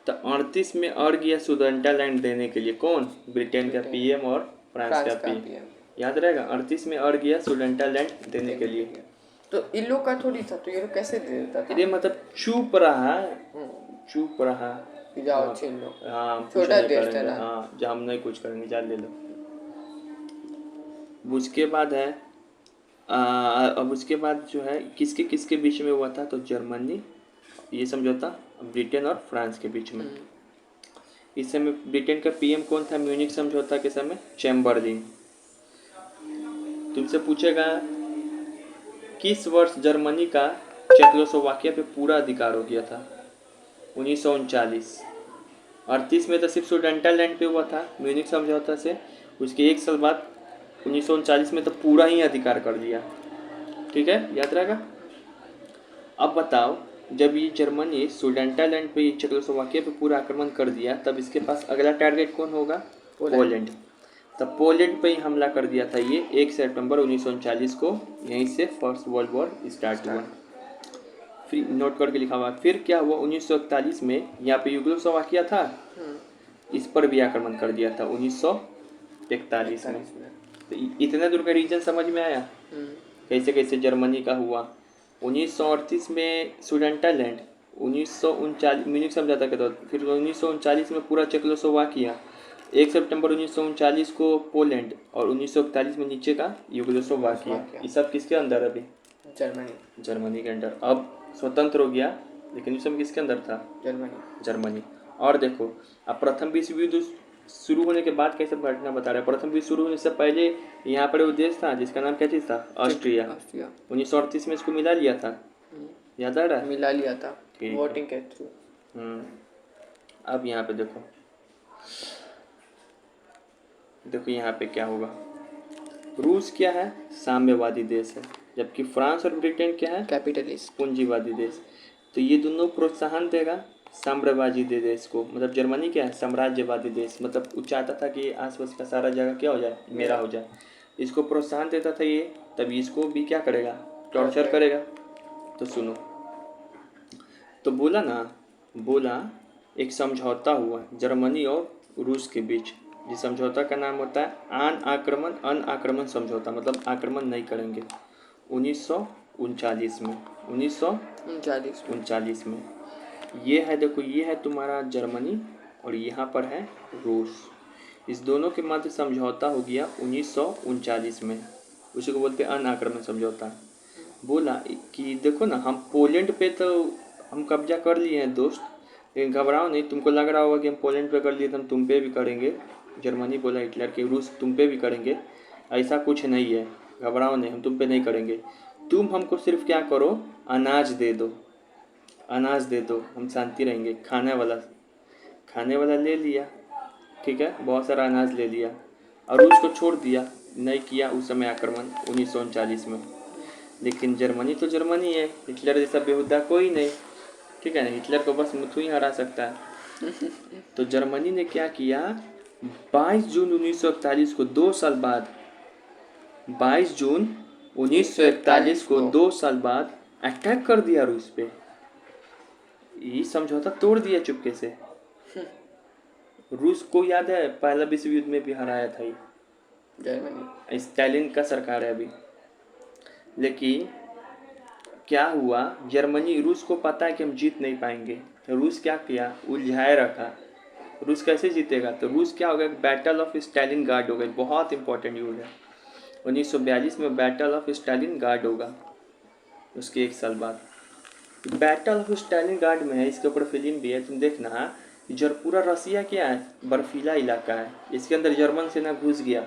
तो 38 में अड़ गया सुडेंटालैंड देने के लिए। कौन? ब्रिटेन का पीएम और फ्रांस का पीएम। याद रहेगा, 38 में अड़ गया सुडेंटालैंड देने के लिए। तो इन लोग का थोड़ी था, तो ये लोग कैसे दे देता था? ये मतलब चुप रहा, चुप रहा। जाओ छीन लो। हाँ छोटा देश था ना। हाँ जो हम नहीं कुछ करेंगे, जा ले लो। उसके बाद है अब उसके बाद जो है किसके किसके बीच में हुआ था? तो जर्मनी, ये समझौता ब्रिटेन और फ्रांस के बीच में। इस समय ब्रिटेन का पीएम कौन था म्यूनिख समझौता के समय? चैम्बरलिन। तुमसे पूछेगा किस वर्ष जर्मनी का चेकोस्लोवाकिया पे पूरा अधिकार हो गया था? 1939। 38 में तो सिर्फ सुडेंटालैंड पे हुआ था म्यूनिख समझौता से। उसके एक साल बाद 1939 में तो पूरा ही अधिकार कर दिया, ठीक है, याद रहेगा। अब बताओ जब ये जर्मनी सुडेंटालैंड पे चेकोस्लोवाकिया पे पूरा आक्रमण कर दिया, तब इसके पास अगला टारगेट कौन होगा? पोलैंड। तब पोलैंड पे ही हमला कर दिया था ये 1 सितंबर 1939 को। यहीं से फर्स्ट वर्ल्ड वॉर स्टार्ट हुआ। फिर नोट करके लिखा हुआ। फिर क्या हुआ 1941 में, यहाँ पे युगोस्लोवाकिया था, इस पर भी आक्रमण कर दिया था 1941 में। तो इतना दूर का रीजन समझ में आया कैसे कैसे जर्मनी का हुआ। 1938 में सुडेंटालैंड, 1939 म्यूनिख समझौता के तौर, फिर 1939 में पूरा चेकोस्लोवाकिया, 1 सितंबर 1939 को पोलैंड, और 1941 में नीचे का युगोस्लोवाकिया। ये सब किसके अंदर अभी? जर्मनी के अंदर। अब स्वतंत्र हो गया, लेकिन उस समय किसके अंदर था? जर्मनी। और देखो, अब प्रथम विश्व युद्ध शुरू होने के बाद कैसे घटना बता रहे हैं। प्रथम विश्व शुरू होने से पहले यहाँ पर वो देश था जिसका नाम क्या चीज़ था? ऑस्ट्रिया। 1938 में इसको मिला लिया था, याद आ रहा है? मिला लिया था वोटिंग के थ्रू। अब यहाँ पे देखो, यहाँ पे क्या होगा। रूस क्या है? साम्यवादी देश है, जबकि फ्रांस और ब्रिटेन क्या है? कैपिटलिस्ट, पूंजीवादी देश। तो ये दोनों प्रोत्साहन देगा साम्राज्यवादी देश को। मतलब जर्मनी क्या है? साम्राज्यवादी देश। मतलब वो चाहता था कि आसपास का सारा जगह क्या हो जाए? मेरा हो जाए। इसको प्रोत्साहन देता था ये, तभी इसको भी क्या करेगा? टॉर्चर करेगा। तो सुनो, तो बोला एक समझौता हुआ जर्मनी और रूस के बीच, जिस समझौता का नाम होता है अन आक्रमण समझौता। मतलब आक्रमण नहीं करेंगे। 1939 में, 1939 में ये है। देखो, ये है तुम्हारा जर्मनी और यहाँ पर है रूस। इस दोनों के मध्य समझौता हो गया 1939 में। उसी को बोलते हैं अन आक्रमण समझौता। बोला कि देखो ना, हम पोलैंड पे तो हम कब्जा कर लिए हैं दोस्त, लेकिन घबराओ नहीं। तुमको लग रहा होगा कि हम पोलैंड पे कर लिए तो हम तुम पे भी करेंगे। जर्मनी बोला हिटलर कि रूस तुम पे भी करेंगे। ऐसा कुछ नहीं है, घबराओ नहीं, हम तुम पे नहीं करेंगे। तुम हमको सिर्फ क्या करो, अनाज दे दो, हम शांति रहेंगे। खाने वाला ले लिया, ठीक है, बहुत सारा अनाज ले लिया, और उसको छोड़ दिया, नहीं किया उस समय आक्रमण 1939 में। लेकिन जर्मनी तो जर्मनी है, हिटलर जैसा बेहुदा कोई नहीं, ठीक है ना। हिटलर को बस मुथु ही हरा सकता है। तो जर्मनी ने क्या किया, 22 जून 1941 को 2 साल बाद, 22 जून 1941 को 2 साल बाद अटैक कर दिया रूस पे। ये समझौता तोड़ दिया चुपके से। रूस को याद है पहला विश्व युद्ध में भी हराया था ये जर्मनी। स्टालिन का सरकार है अभी। लेकिन क्या हुआ, जर्मनी, रूस को पता है कि हम जीत नहीं पाएंगे, तो रूस क्या किया, उलझाए रखा। रूस कैसे जीतेगा? तो रूस क्या होगा, बैटल ऑफ स्टालिन गार्ड होगा। बहुत इंपॉर्टेंट युद्ध है। 1942 में बैटल ऑफ स्टालिन गार्ड होगा। उसके 1 साल बाद बैटल ऑफ स्टालिन गार्ड में है, इसके ऊपर फिल्म भी है, तुम देखना। पूरा रसिया क्या है, बर्फीला इलाका है। इसके अंदर जर्मन सेना घुस गया,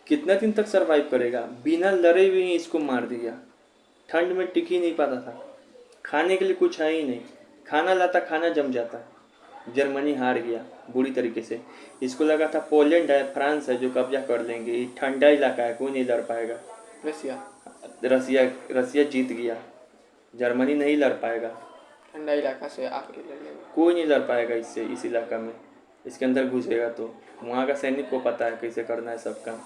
कितना दिन तक सरवाइव करेगा? बिना लड़े हुए ही इसको मार दिया। ठंड में टिक ही नहीं पाता था, खाने के लिए कुछ है ही नहीं, खाना लाता खाना जम जाता। जर्मनी हार गया बुरी तरीके से। इसको लगा था पोलैंड है, फ्रांस है जो कब्जा कर लेंगे, ये ठंडा इलाका है, कोई नहीं लड़ पाएगा। रसिया जीत गया, जर्मनी नहीं लड़ पाएगा। ठंडा इलाका से आके लड़ेगा, कोई नहीं लड़ पाएगा इससे। इस इलाका में इसके अंदर घुसेगा तो वहाँ का सैनिक को पता है कैसे करना है सब काम।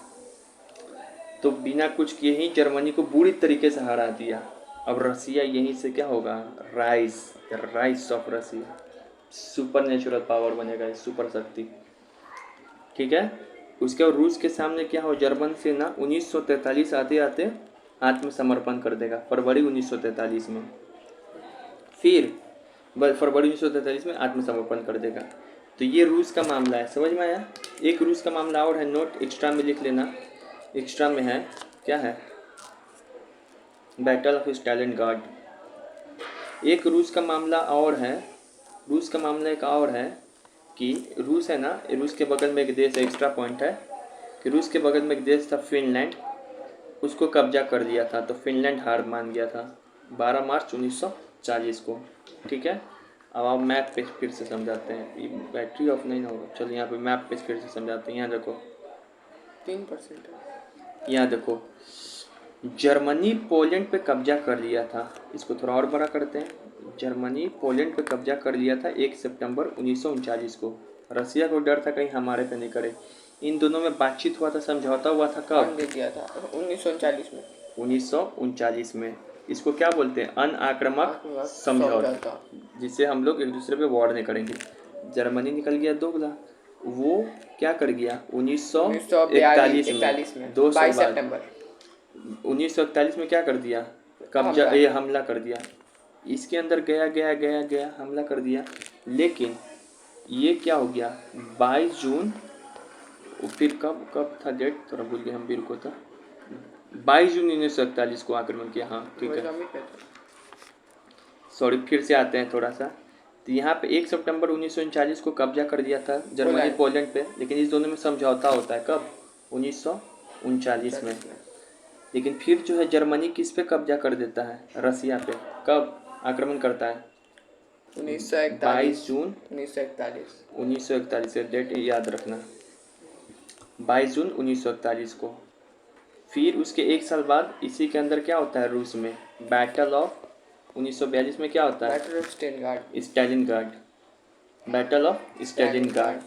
तो बिना कुछ किए ही जर्मनी को बुरी तरीके से हरा दिया। अब रसिया यहीं से क्या होगा, rise of Russia, super natural power बनेगा, सुपर शक्ति, ठीक है। उसके बाद रूस के सामने क्या हो, जर्मन सेना 1943 आते आते आत्मसमर्पण कर देगा, फरवरी 1943 में। फिर फरवरी 1943 में आत्मसमर्पण कर देगा। तो ये रूस का मामला है, समझ में आया। एक रूस का मामला और है, नोट एक्स्ट्रा में लिख लेना। एक्स्ट्रा में है, क्या है, बैटल ऑफ स्टालिन गार्ड। एक रूस का मामला और है, रूस का मामला एक और है कि रूस है ना, रूस के बगल में एक देश है, एक्स्ट्रा पॉइंट है कि रूस के बगल में एक देश था फिनलैंड, उसको कब्जा कर लिया था। तो फिनलैंड हार मान गया था 12 मार्च 1940 को, ठीक है। अब आप मैप पे फिर से समझाते हैं, ये बैटरी ऑफ नहीं होगा, चलो यहाँ पे मैप पे फिर से समझाते हैं। यहाँ देखो 3% है। यहाँ देखो, जर्मनी पोलैंड पे कब्जा कर लिया था। इसको थोड़ा और बड़ा करते हैं। जर्मनी पोलैंड पे कब्जा कर लिया था 1 सितंबर 1939 को। रसिया को डर था कहीं हमारे पे नहीं करे। इन दोनों में बातचीत हुआ था, समझौता हुआ था कौन कब? दे दिया था? 1939 में। 1939 में। इसको क्या बोलते हैं? अन आक्रामक आक्रामक समझौता, समझौता। जिससे हम लोग एक दूसरे पे वॉर नहीं करेंगे। जर्मनी निकल गया दोगला। वो क्या कर गया 1941 में, 2 साल 22 बाद सितंबर 1941 में क्या कर दिया? कब्जा, ये हमला कर दिया। इसके अंदर गया गया गया गया हमला कर दिया। लेकिन ये क्या हो गया 22 जून, फिर कब कब था डेट थोड़ा भूल गए हम, भी रुको था। 22 जून 1941 को आक्रमण किया। हाँ ठीक है, सॉरी, फिर से आते हैं थोड़ा सा। तो यहाँ पे 1 सितंबर 1939 को कब्जा कर दिया था जर्मनी पोलैंड पे। लेकिन इस दोनों में समझौता होता है कब? 1939 में। लेकिन फिर जो है जर्मनी किस पे कब्जा कर देता है? रसिया पे। कब आक्रमण करता है? 22 जून 1941 से डेट याद रखना, 22 जून 1941 को। फिर उसके 1 साल बाद इसी के अंदर क्या होता है रूस में? बैटल ऑफ 1942 में क्या होता है? Stalingrad, battle of Stalingrad.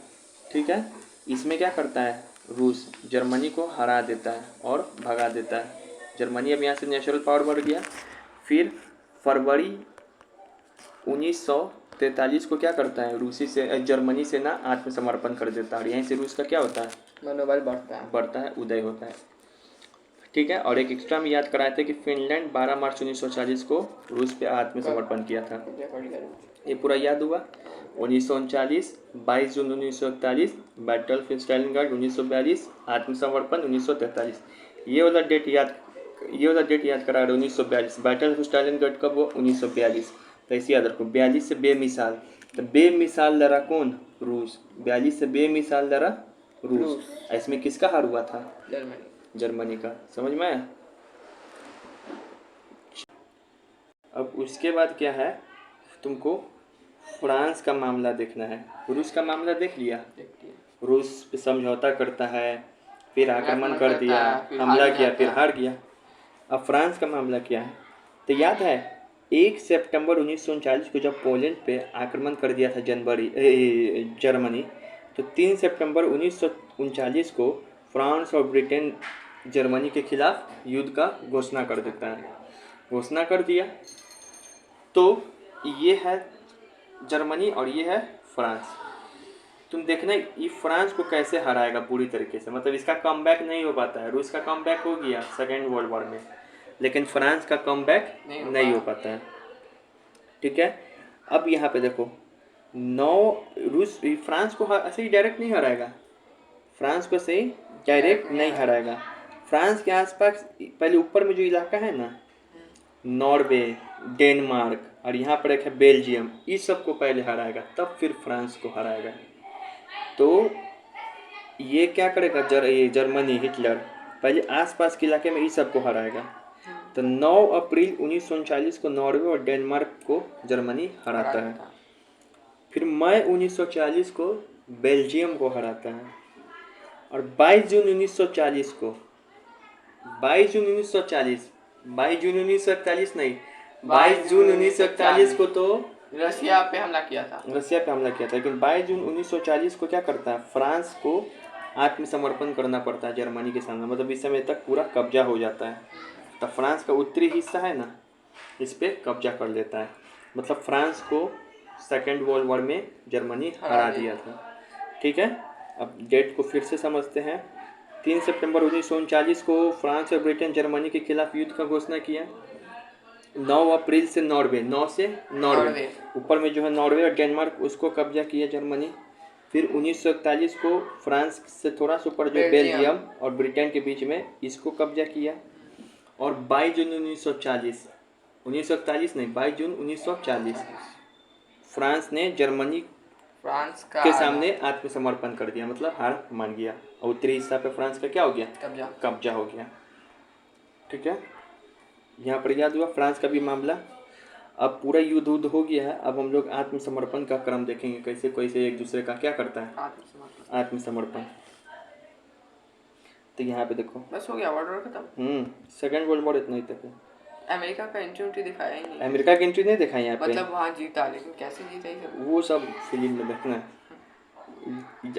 ठीक है, इसमें क्या करता है रूस? जर्मनी को हरा देता है और भगा देता है। जर्मनी अब यहाँ से नेचुरल पावर बढ़ गया। फिर फरवरी 1943 को क्या करता है? जर्मनी सेना आत्मसमर्पण कर देता है। और यहीं से रूस का क्या होता है? मनोबल बढ़ता है, उदय होता है। ठीक है, और एक एक्स्ट्रा में याद कराए थे कि फिनलैंड 12 मार्च 1940 को रूस पे आत्मसमर्पण किया था। ये पूरा याद हुआ। 1939, 22 जून 1941, बैटल ऑफ स्टालिनग्राड 1942, आत्मसमर्पण 1943। ये वाला डेट याद करा रहे 1942। बैटल ऑफ स्टालिनग्राड कब हुआ? 1942। तो ऐसे याद रखो, 42 से बेमिसाल। तो बेमिसाल लड़ा कौन? रूस। 42 से बेमिसाल लड़ा रूस। इसमें किसका हार हुआ था? जर्मनी का। समझ में आया? अब उसके बाद क्या है, तुमको फ्रांस का मामला देखना है। रूस का मामला देख लिया। रूस पे समझौता करता है, फिर आक्रमण कर दिया, हमला किया, फिर हार गया। अब फ्रांस का मामला क्या है? तो याद है 1 सितंबर 1939 को जब पोलैंड पे आक्रमण कर दिया था जर्मनी, तो 3 सितंबर 1939 को फ्रांस और ब्रिटेन जर्मनी के खिलाफ युद्ध का घोषणा कर देता है। घोषणा कर दिया तो ये है जर्मनी और ये है फ्रांस। तुम देखना ये फ्रांस को कैसे हराएगा पूरी तरीके से। मतलब इसका कमबैक नहीं हो पाता है। रूस का कमबैक हो गया सेकेंड वर्ल्ड वॉर में, लेकिन फ्रांस का कमबैक नहीं हो पाता है। ठीक है, अब यहाँ पे देखो, फ्रांस को ऐसे ही डायरेक्ट नहीं हराएगा। फ्रांस को सही डायरेक्ट नहीं हराएगा। फ्रांस के आसपास पहले ऊपर में जो इलाका है ना, नॉर्वे, डेनमार्क और यहाँ पर एक है बेल्जियम, इस सब को पहले हराएगा, तब फिर फ्रांस को हराएगा। तो ये क्या करेगा ये जर्मनी, हिटलर पहले आसपास के इलाके में इस सब को हराएगा। तो 9 अप्रैल 1939 को नॉर्वे और डेनमार्क को जर्मनी हराता है। फिर मई 1940 को बेल्जियम को हराता है। और 22 जून 1941 को 22 जून 1941 नहीं, 22 जून 1941 को तो रसिया पे हमला किया था। लेकिन 22 जून 1940 को क्या करता है? फ्रांस को आत्मसमर्पण करना पड़ता है जर्मनी के सामने। मतलब इस समय तक पूरा कब्जा हो जाता है। तो फ्रांस का उत्तरी हिस्सा है ना, इस पर कब्जा कर लेता है। मतलब फ्रांस को सेकेंड वर्ल्ड वॉर में जर्मनी हरा दिया था। ठीक है, अब डेट को फिर से समझते हैं। 3 सितंबर 1939 को फ्रांस और ब्रिटेन जर्मनी के खिलाफ युद्ध का घोषणा किया। 9 अप्रैल से नॉर्वे ऊपर में जो है नॉर्वे और डेनमार्क, उसको कब्जा किया जर्मनी। फिर 1941 को फ्रांस से थोड़ा सा ऊपर जो बेल्जियम और ब्रिटेन के बीच में, इसको कब्जा किया। और 22 जून 1940 नहीं, 22 जून 1940 फ्रांस ने जर्मनी के सामने आत्मसमर्पण कर दिया, मतलब हार मान गया। और उत्तरी हिस्सा पे फ्रांस का क्या हो गया? कब्जा हो गया। ठीक है, यहाँ पर याद हुआ फ्रांस का भी मामला। अब पूरा युद्ध हो गया है। अब हम लोग आत्मसमर्पण का क्रम देखेंगे, कैसे कैसे एक दूसरे का क्या करता है आत्मसमर्पण। तो यहाँ पे देखो बस हो गया ऑर्डर खत्म। सेकेंड वर्ल्ड वॉर इतना ही तक है। अमेरिका का एंट्री दिखाया ही नहीं, अमेरिका की एंट्री नहीं दिखाई यहाँ पे, मतलब वहाँ जीता, लेकिन कैसे जीता ये सब वो सब फिल्म में देखना है।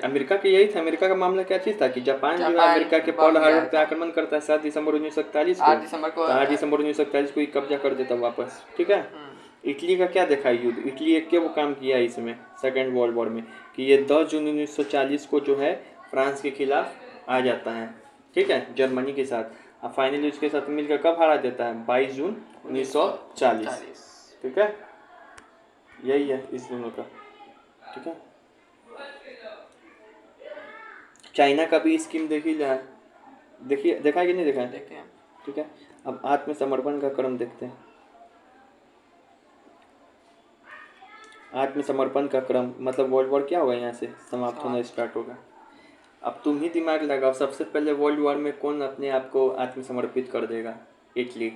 अमेरिका का यही था, अमेरिका का मामला क्या चीज़ था कि जापान जो है अमेरिका के पर्ल हार्बर पे आक्रमण करता है 7 दिसंबर 1941 को। 8 दिसंबर को 8 दिसंबर 1941 को ही कब्जा कर देता वापस, ठीक है। इटली का क्या देखा युद्ध, इटली एक के वो काम किया इसमें सेकेंड वर्ल्ड वॉर में कि ये 10 जून 1940 को जो है फ्रांस के खिलाफ आ जाता है, ठीक है, जर्मनी के साथ। अब फाइनली उसके साथ मिलकर कब हारा देता है, 22 जून 1940, ठीक है। यही है इस दोनों का, ठीक है। चाइना का भी स्कीम देखी जाए, देखिए देखा है कि नहीं देखा है, देखते हैं। ठीक है। अब आत्मसमर्पण का क्रम देखते हैं। आत्मसमर्पण का क्रम मतलब वर्ल्ड वॉर क्या होगा, यहाँ से समाप्त होना स्टार्ट होगा। अब तुम ही दिमाग लगाओ, सबसे पहले वर्ल्ड वॉर में कौन अपने आप को आत्मसमर्पित कर देगा, इटली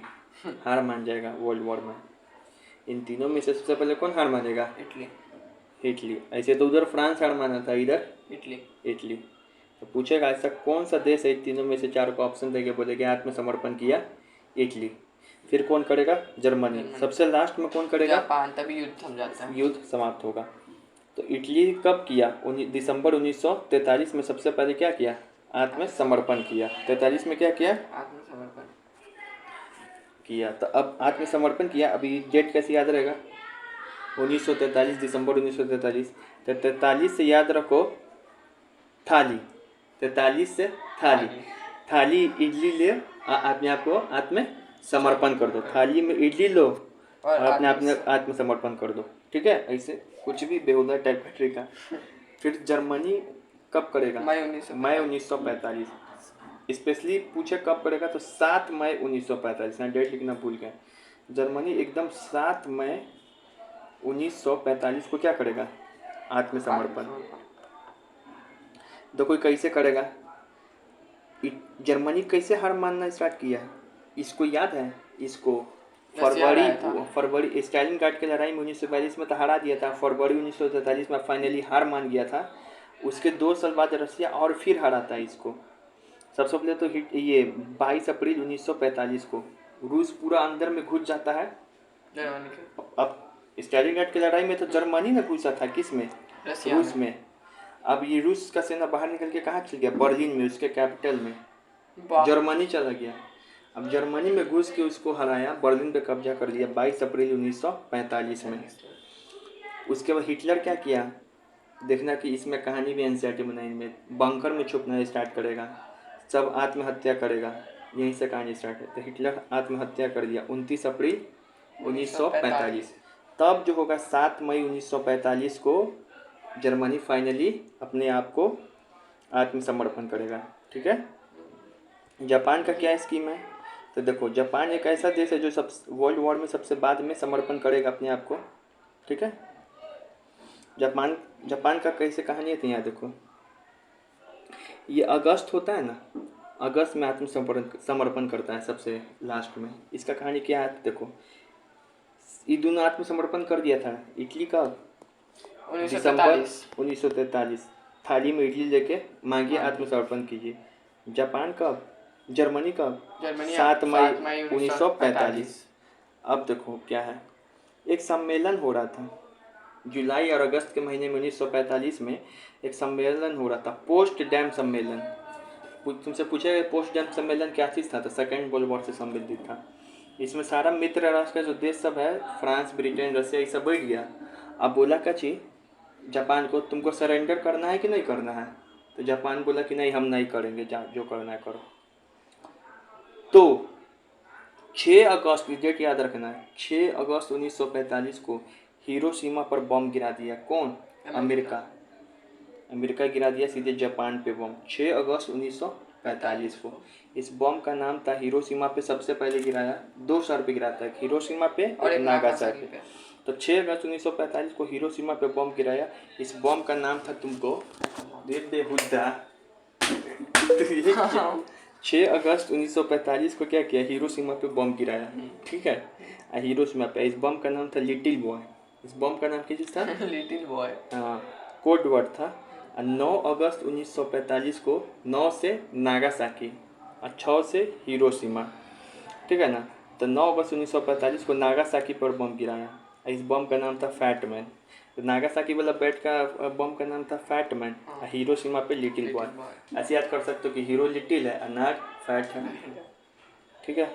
हार मान जाएगा वर्ल्ड वॉर में। इन तीनों में से सबसे पहले कौन हार मानेगा, इटली। ऐसे तो उधर फ्रांस हार माना था, इधर इटली। तो पूछेगा ऐसा कौन सा देश है इन तीनों में से चार को ऑप्शन देके बोलेगा आत्मसमर्पण किया, इटली। फिर कौन करेगा, जर्मनी। सबसे लास्ट में कौन करेगा, जापान। तभी युद्ध थम जाता है, युद्ध समाप्त होगा। तो इटली कब किया, दिसंबर 1943 में सबसे पहले क्या किया, आत्मसमर्पण किया। 43 में क्या किया, आत्मसमर्पण किया। तो अब आत्मसमर्पण किया, अभी डेट कैसे याद रहेगा, 1943 दिसंबर 1943। तो 43 से याद रखो थाली, 43 से थाली इडली ले, अपने आप को आत्मसमर्पण कर दो। थाली में इडली लो और अपने आप में आत्मसमर्पण कर दो, ठीक है। ऐसे कुछ भी बेहुदा टाइप का ट्रिक है। फिर जर्मनी कब करेगा, मई 1945। स्पेशली पूछे कब करेगा तो 7 मई 1945, यहाँ डेट लिखना भूल गए। जर्मनी एकदम 7 मई 1945 को क्या करेगा, आत्मसमर्पण। देखो कैसे करेगा, जर्मनी कैसे हार मानना स्टार्ट किया, इसको याद है, इसको फरवरी स्टालिनग्राड की लड़ाई में 1942 में तो हरा दिया था। फरवरी 1943 में फाइनली हार मान गया था। उसके 2 साल बाद रसिया और फिर हारा था इसको। सबसे पहले तो ये 22 अप्रैल 1945 को रूस पूरा अंदर में घुस जाता है। अब स्टालिनग्राड की लड़ाई में तो जर्मनी ने घुसा था, किस में, रूस में। अब ये रूस का सेना बाहर निकल के कहाँ चल गया, बर्लिन में, उसके कैपिटल में जर्मनी चला गया। अब जर्मनी में घुस के उसको हराया, बर्लिन पे कब्जा कर दिया 22 अप्रैल 1945 में। उसके बाद हिटलर क्या किया, देखना कि इसमें कहानी भी एनसीईआरटी बनाई में, बंकर में छुपना स्टार्ट करेगा, सब आत्महत्या करेगा, यहीं से कहानी स्टार्ट है। तो हिटलर आत्महत्या कर दिया 29 अप्रैल 1945। तब जो होगा 7 मई 1945 को जर्मनी फाइनली अपने आप को आत्मसमर्पण करेगा, ठीक है। जापान का क्या स्कीम है, तो देखो जापान एक ऐसा देश है जो सब वर्ल्ड वॉर में सबसे बाद में समर्पण करेगा अपने आप को, ठीक है। जापान का कैसे कहानी है, तो यहाँ देखो, ये अगस्त होता है ना, अगस्त में आत्मसमर्पण करता है सबसे लास्ट में। इसका कहानी क्या है, देखो ये दोनों आत्मसमर्पण कर दिया था। इटली का दिसंबर 1943, थाली में इडली लेके मांगिए आत्मसमर्पण कीजिए। जापान कब, जर्मनी कब, 7 मई 1945। अब देखो क्या है, एक सम्मेलन हो रहा था जुलाई और अगस्त के महीने में 1945 में। एक सम्मेलन हो रहा था, पोस्ट डैम सम्मेलन। तुमसे पूछा पोस्ट डैम सम्मेलन क्या चीज़ था, तो सेकेंड वर्ल्ड वॉर से संबंधित था। इसमें सारा मित्र राष्ट्र का जो देश सब है, फ्रांस, ब्रिटेन, रसिया, ये सब बैठ गया। अब बोला क्या चीज़, जापान को तुमको सरेंडर करना है कि नहीं करना है, तो जापान बोला कि नहीं हम नहीं करेंगे, जो करना है करो। तो 6 अगस्त, डेट याद रखना है, 6 अगस्त 1945 को हिरोशिमा पर बम गिरा दिया। कौन, अमेरिका गिरा दिया सीधे जापान पे बम 6 अगस्त 1945 को। इस बम का नाम था हिरोशिमा पे सबसे पहले गिराया, 2 शहर पे गिरा था, हिरोशिमा पे और नागासाकी पे। तो 6 अगस्त 1945 को हिरोशिमा पे बम गिराया। इस बम का नाम था, तुमको बेहुदा 6 अगस्त 1945 को क्या किया, हिरोशिमा पे बम गिराया, ठीक है। हिरोशिमा पे इस बम का नाम था लिटिल बॉय। इस बम का नाम क्या चीज़ था, लिटिल बॉय, हाँ, कोड वर्ड था। और 9 अगस्त 1945 को 9 से नागासाकी और 6 से हिरोशिमा, ठीक है ना। तो 9 अगस्त 1945 को नागासाकी पर बम गिराया। इस बम का नाम था फैट मैन। तो नागासाकी वाला बैट का बम का नाम था फैट मैन और हिरोशिमा पे लिटिल बॉय। ऐसे याद कर सकते हो कि हीरो लिटिल है और नाग फैट है, ठीक है।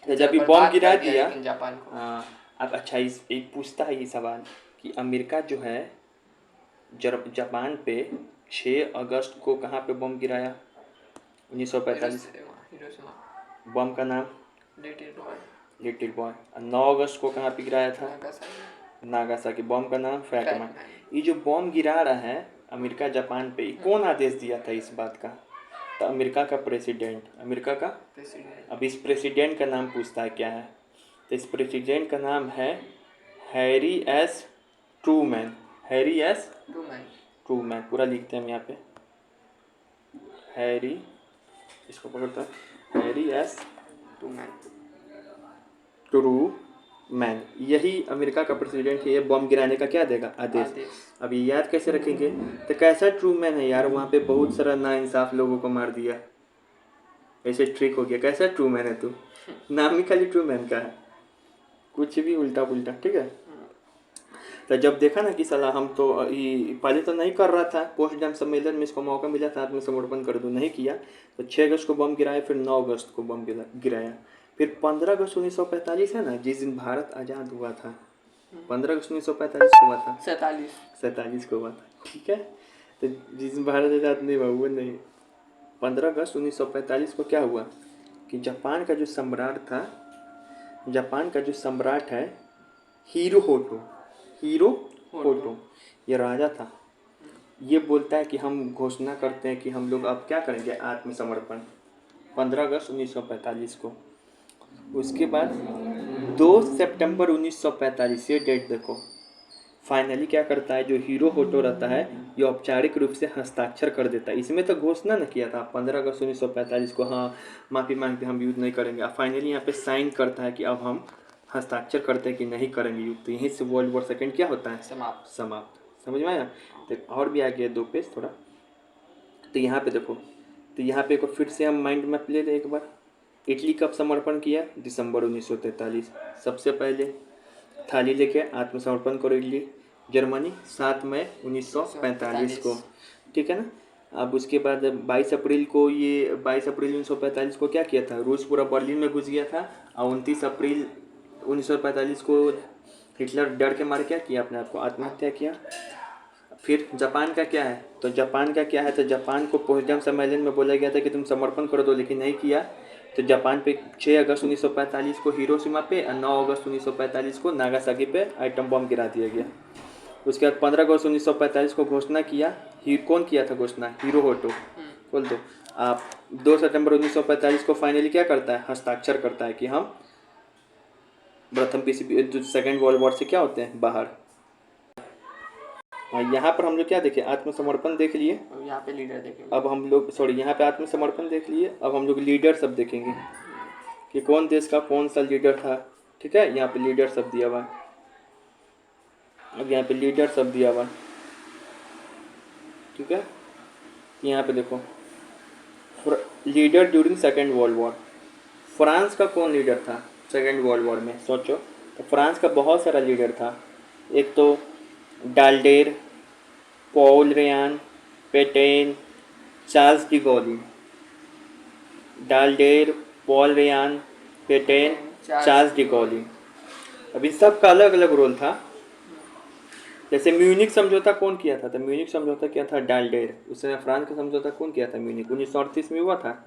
तो जब ये बम गिरा दिया, जापान को। हाँ अब अच्छा इस एक पूछता है ये सवाल कि अमेरिका जो है जापान पे 6 अगस्त को कहाँ पे बम गिराया 1945? हिरोशिमा। बम का नाम लिटिल बॉय। 9 अगस्त को कहाँ पे गिराया था? नागासाकी। बम का नाम फैट मैन। ये जो बम गिरा रहा है अमेरिका जापान पे, कौन आदेश दिया था इस बात का? तो अमेरिका का प्रेसिडेंट, अमेरिका का प्रेसिडेंट। अब इस प्रेसिडेंट का नाम पूछता है क्या है, तो इस प्रेसिडेंट का नाम है Harry S Trueman. Harry S Trueman, पूरा लिखते हैं हम यहाँ पे, हैरी, इसको पकड़ता है, हैरी एस ट्रूमैन। यही अमेरिका का प्रेसिडेंट है। ये बम गिराने का क्या देगा? आदेश। अब ये याद कैसे रखेंगे? तो कैसा ट्रूमैन है यार, वहाँ पे बहुत सारा नाइंसाफ लोगों को मार दिया, ऐसे ट्रिक हो गया। कैसा ट्रूमैन है तू? नाम ही खाली ट्रूमैन का है, कुछ भी उल्टा पुल्टा, ठीक है। तो जब देखा ना कि साला हम तो ये पहले तो नहीं कर रहा था, पोस्ट डैम सम्मेलन में इसको मौका मिला था आत्मसमर्पण कर दूँ, नहीं किया। तो 6 अगस्त को बम गिराया, फिर 9 अगस्त को बम गिराया, फिर 15 अगस्त 1945 है ना, जिस दिन भारत आज़ाद हुआ था, 15 अगस्त 1945 को हुआ था, 47 को हुआ था, ठीक है। तो जिस दिन भारत आज़ाद नहीं हुआ वो नहीं, 15 अगस्त 1945 को क्या हुआ कि जापान का जो सम्राट था, जापान का जो सम्राट है हिरोहितो, ये राजा था। ये बोलता है कि हम घोषणा करते हैं कि हम लोग अब क्या करेंगे, आत्मसमर्पण, 15 अगस्त 1945 को। उसके बाद 2 सितंबर 1945, ये डेट देखो, फाइनली क्या करता है जो हिरोहितो रहता है, ये औपचारिक रूप से हस्ताक्षर कर देता है। इसमें तो घोषणा न किया था 15 अगस्त 1945 को, हाँ माफ़ी मांगते हम युद्ध नहीं करेंगे, अब फाइनली यहाँ पे साइन करता है कि अब हम हस्ताक्षर करते हैं कि नहीं करेंगे युद्ध। तो यहीं से वर्ल्ड वॉर सेकेंड क्या होता है? समाप्त। समझ में आया? तो और भी आ गया 2 पेज थोड़ा। तो यहाँ पे देखो, तो यहाँ पे फिर से हम माइंड मैप ले लें एक बार। इटली कब समर्पण किया? दिसंबर 1943। सबसे पहले थाली लेके आत्मसमर्पण करो इटली। जर्मनी 7 मई 1945 को, ठीक है ना। अब उसके बाद 22 अप्रैल को, ये 22 अप्रैल 1945 को क्या किया था? रूस पूरा बर्लिन में घुस गया था। और 29 अप्रैल 1945 को हिटलर डर के मारे क्या किया, अपने आप को आत्महत्या किया। फिर जापान का क्या है? तो जापान का क्या है, तो जापान को पोट्सडाम सम्मेलन में बोला गया था कि तुम समर्पण कर दो, लेकिन नहीं किया। तो जापान पे 6 अगस्त 1945 को हिरोशिमा पे और 9 अगस्त 1945 को नागासाकी पे आइटम बम गिरा दिया गया। उसके बाद 15 अगस्त 1945 को घोषणा किया, कौन किया था घोषणा? हिरोहितो। बोल दो आप। 2 सितंबर 1945 को फाइनली क्या करता है? हस्ताक्षर करता है कि हम सेकेंड वर्ल्ड वॉर से क्या होते हैं, बाहर। यहाँ पर हम लोग क्या देखे? आत्मसमर्पण देख लिए, यहाँ पे लीडर देखेंगे। अब हम लोग यहाँ पे आत्मसमर्पण देख लिए, अब हम लोग लीडर सब देखेंगे कि कौन देश का कौन सा लीडर था, ठीक है। यहाँ पे लीडर सब दिया हुआ, अब यहाँ पे लीडर सब दिया हुआ, ठीक है। यहाँ पे देखो leader during second world war. France का कौन लीडर था सेकेंड वर्ल्ड वॉर में? सोचो। तो फ्रांस का बहुत सारा लीडर था। एक तो Daladier, Paul Reynaud, Petain, Charles de Gaulle. Daladier, Paul Reynaud, Petain, Charles de Gaulle. अब इन सब का अलग अलग रोल था। जैसे म्यूनिक समझौता कौन किया था? तो म्यूनिक समझौता किया था डाल्डेर। उसने फ्रांस का समझौता कौन किया था? म्यूनिक 1938 में हुआ था।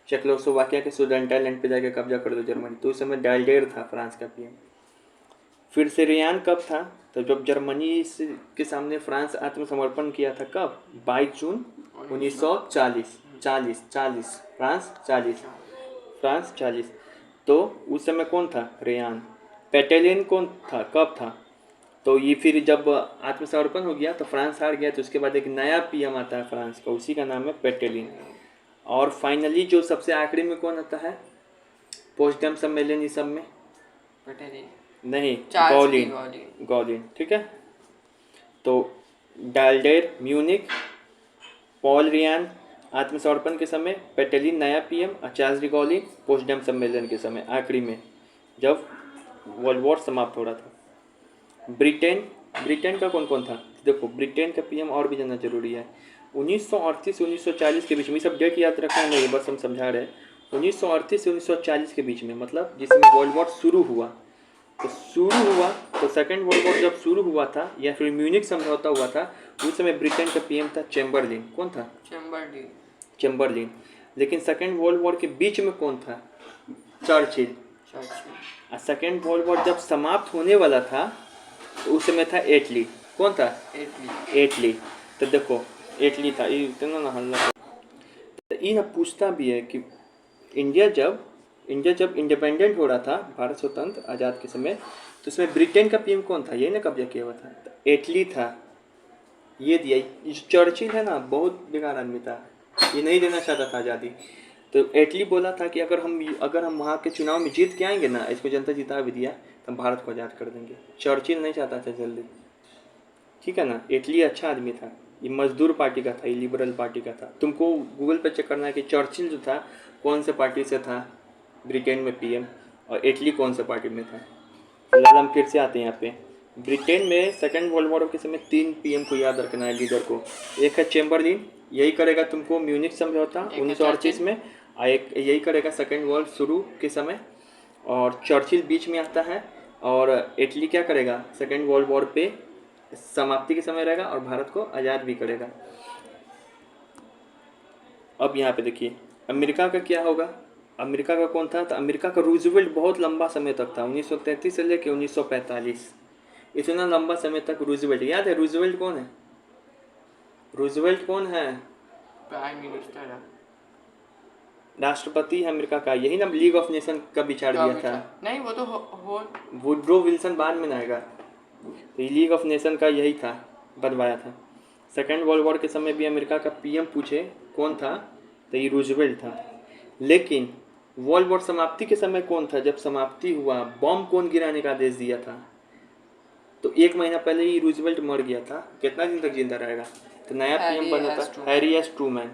चेकोस्लोवाकिया के सुडेंटा लैंड पे जाके कब्जा कर दो जर्मनी, तो उस समय डाल्डेर था फ्रांस का पीएम। फिर से रेयान कब था? तो जब जर्मनी के सामने फ्रांस आत्मसमर्पण किया था, कब? 22 जून 1940। 40 फ्रांस 40। तो उस समय कौन था? रेयान। पेटेलिन कौन था, कब था? तो ये फिर जब आत्मसमर्पण हो गया तो फ्रांस हार गया, तो उसके बाद एक नया पीएम आता है फ्रांस का, उसी का नाम है पेटेलिन। और फाइनली जो सबसे आखिरी में कौन आता है पोट्सडाम सम्मेलन, इस सब में? पेटेलिन नहीं, गॉलिन, ठीक है। तो डाल्डेर म्यूनिक, पॉल रियान आत्मसमर्पण के समय, पेटेलिन नया पीएम, चार्ल्स डिगोली पोस्टडम सम्मेलन के समय, आखिरी में जब वर्ल्ड वॉर समाप्त हो रहा था। ब्रिटेन का कौन कौन था? देखो ब्रिटेन का पीएम और भी जानना जरूरी है। 1938 से 1940 के बीच में, सब डेट याद रखना नहीं, बस हम समझा रहे हैं। 1938 से 1940 के बीच में, मतलब जिसमें वर्ल्ड वॉर शुरू हुआ, तो सेकेंड वर्ल्ड वॉर जब शुरू हुआ था या फिर म्यूनिक समझौता हुआ था, उस समय ब्रिटेन का पीएम था चैम्बरलिन। कौन था? चैम्बरलिन। लेकिन सेकेंड वर्ल्ड वॉर के बीच में कौन था? चर्चिल। सेकेंड वर्ल्ड वॉर जब समाप्त होने वाला था तो उस समय था एटली। कौन था? एटली। तो देखो एटली था, ये इतना ना हल्ला। तो ये ना पूछता भी है कि इंडिया जब इंडिपेंडेंट हो रहा था, भारत स्वतंत्र आज़ाद के समय, तो उसमें ब्रिटेन का पीएम कौन था? ये ना कब्जा किया हुआ था, तो एटली था। ये दिया। ये चर्चिल है ना, बहुत बेकार आदमी था, ये नहीं देना चाहता था आज़ादी। तो एटली बोला था कि अगर हम वहाँ के चुनाव में जीत के आएंगे ना, इसको जनता जिता भी दिया, तो हम भारत को आज़ाद कर देंगे। चर्चिल नहीं चाहता था जल्दी, ठीक है ना। एटली अच्छा आदमी था, ये मजदूर पार्टी का था, ये लिबरल पार्टी का था। तुमको गूगल पे चेक करना है कि चर्चिल जो था कौन से पार्टी से था ब्रिटेन में पीएम, और इटली कौन से पार्टी में था। फिलहाल हम फिर से आते हैं यहाँ पे। ब्रिटेन में सेकेंड वर्ल्ड वॉर के समय 3 पीएम को याद रखना है, लीडर को। एक है चैम्बरलिन, यही करेगा तुमको म्यूनिक समझौता 1938 में, और एक यही करेगा सेकेंड वर्ल्ड शुरू के समय, और चर्चिल बीच में आता है। और इटली क्या करेगा? सेकेंड वर्ल्ड वॉर पे समाप्ति के समय रहेगा और भारत को आज़ाद भी करेगा। अब यहाँ पे देखिए अमेरिका का क्या होगा। अमेरिका का कौन था? तो अमेरिका का रूजवेल्ट बहुत लंबा समय तक था, 1933 से लेकर 1945, इतना लंबा समय तक रूजवेल्ट। याद है रूजवेल्ट कौन है? रूजवेल्ट कौन है? प्राइम मिनिस्टर है, राष्ट्रपति है अमेरिका का, यही ना लीग ऑफ नेशन का विचार दिया था। नहीं वो तो वुड्रो विल्सन बाद में आएगा, तो लीग ऑफ नेशन का यही था, बनवाया था। सेकेंड वर्ल्ड वॉर के समय भी अमेरिका का पीएम पूछे कौन था, तो ये रूजवेल्ट था। लेकिन वर्ल्ड वॉर समाप्ति के समय कौन था? जब समाप्ति हुआ, बॉम्ब कौन गिराने का आदेश दिया था? तो 1 महीना पहले ही रूजवेल्ट मर गया था। कितना दिन तक जिंदा रहेगा? तो नया पीएम बना था हैरी एस ट्रूमैन।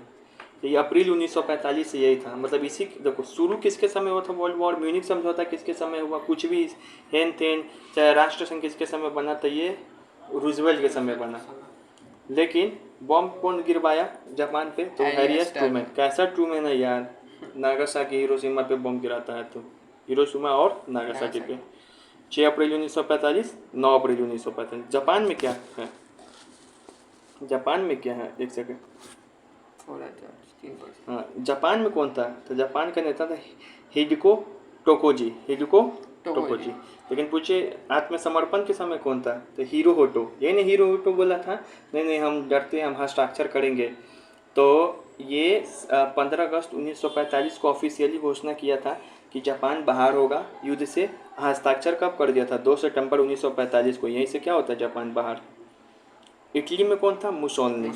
ये अप्रैल 1945 से यही था। मतलब इसी देखो शुरू किसके समय हुआ था वर्ल्ड वॉर? म्यूनिक समझौता किसके समय हुआ? कुछ भी हेन टेन चाहे राष्ट्र संघ किसके समय बना था? ये रूजवेल्ट के समय बना। लेकिन बॉम्ब कौन गिरवाया जापान पे? तो हैरी एस ट्रूमैन। कैसा ट्रूमैन है यार, नागासाकी हिरोशिमा पे बम गिराता है। तो हिरोशिमा और नागासाकी पे 6 अप्रैल 1945, 9 अप्रैल 1945। जापान में क्या है? जापान में क्या है? एक सेकंड। हाँ, जापान में कौन था? तो जापान का नेता था हिडेको टोकोजी। लेकिन पूछे आत्मसमर्पण के समय कौन था? तो हिरोहितो। यही नहीं हिरोहितो बोला था, नहीं हम डरते हैं, हम हस्ताक्षर करेंगे। तो ये 15 अगस्त 1945 को ऑफिशियली घोषणा किया था कि जापान बाहर होगा युद्ध से। हस्ताक्षर कब कर दिया था? 2 सितंबर 1945 को। यहीं से क्या होता है जापान बाहर। इटली में कौन था? मुसोलिनी।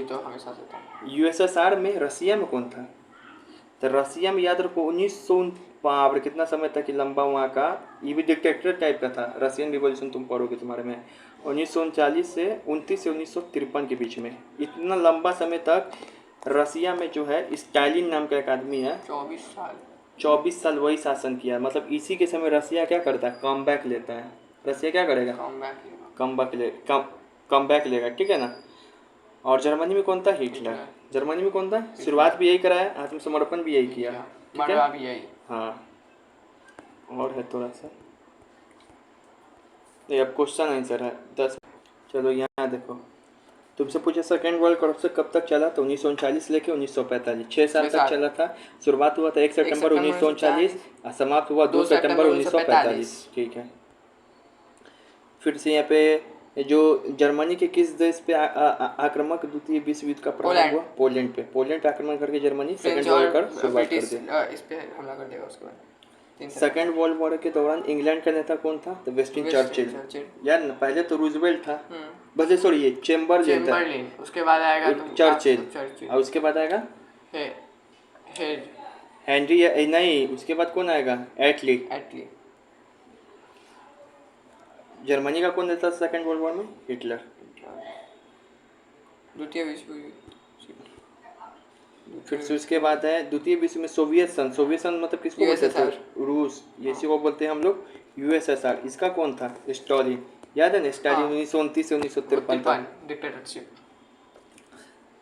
तो हमेशा से था। यूएसएसआर में, रसिया में कौन था? तो रसिया में याद रखो 1900 कितना समय तक लंबा वहाँ का, ये भी डिक्टेटर टाइप का था। रशियन रिवॉल्यूशन तुम पढ़ोगे तुम्हारे में 1939 से 1953 के बीच में, इतना लंबा समय तक रसिया में जो है स्टालिन नाम का एक आदमी है, 24 साल वही शासन किया। मतलब इसी के समय रसिया क्या करता है? कम बैक लेता है। रसिया क्या करेगा? कम बैक लेगा, ठीक है ना। और जर्मनी में कौन था? हिटलर। जर्मनी में कौन था? शुरुआत भी यही कराया, आत्मसमर्पण भी यही किया, ठीक है। हाँ, और है थोड़ा सा, ये अब क्वेश्चन आंसर है 10। चलो यहाँ देखो, तुमसे पूछे सेकेंड वर्ल्ड वॉर कब तक चला? तो 1939 लेके 1945, 6 साल तक चला था। शुरुआत हुआ था 1 सितंबर 1939 और समाप्त हुआ 2 सितंबर 1945, ठीक है। फिर से यहाँ पे जो जर्मनी के किस देश पे आक्रमक द्वितीय विश्व युद्ध का प्रारंभ हुआ? पोलैंड पे। पोलैंड आक्रमण करके जर्मनी सेकेंड वर्ल्ड वॉर शुरुआत कर दिया, इस पे हमला कर देगा उसके बाद। सेकेंड वर्ल्ड वॉर के दौरान इंग्लैंड का नेता कौन था? तो विंस्टन चर्चिल। यार पहले तो रूजवेल्ट था, बस सॉरी ये चैम्बरलिन था, उसके बाद आएगा चर्चिल, और उसके बाद आएगा हेनरी, नहीं उसके बाद कौन आएगा? एटली। जर्मनी का कौन नेता था सेकेंड वर्ल्ड वॉर में? हिटलर। द्वितीय विश्व युद्ध। फिर से उसके बाद है द्वितीय विश्व में सोवियत संघ। सोवियत संघ मतलब किसको बोलते थे? USSR। रूस। ये इसी को बोलते हैं हम लोग यूएसएसआर। इसका कौन था? स्टालिन। याद है ना? स्टालिन 1929 से 1953 था। डिक्टेटरशिप।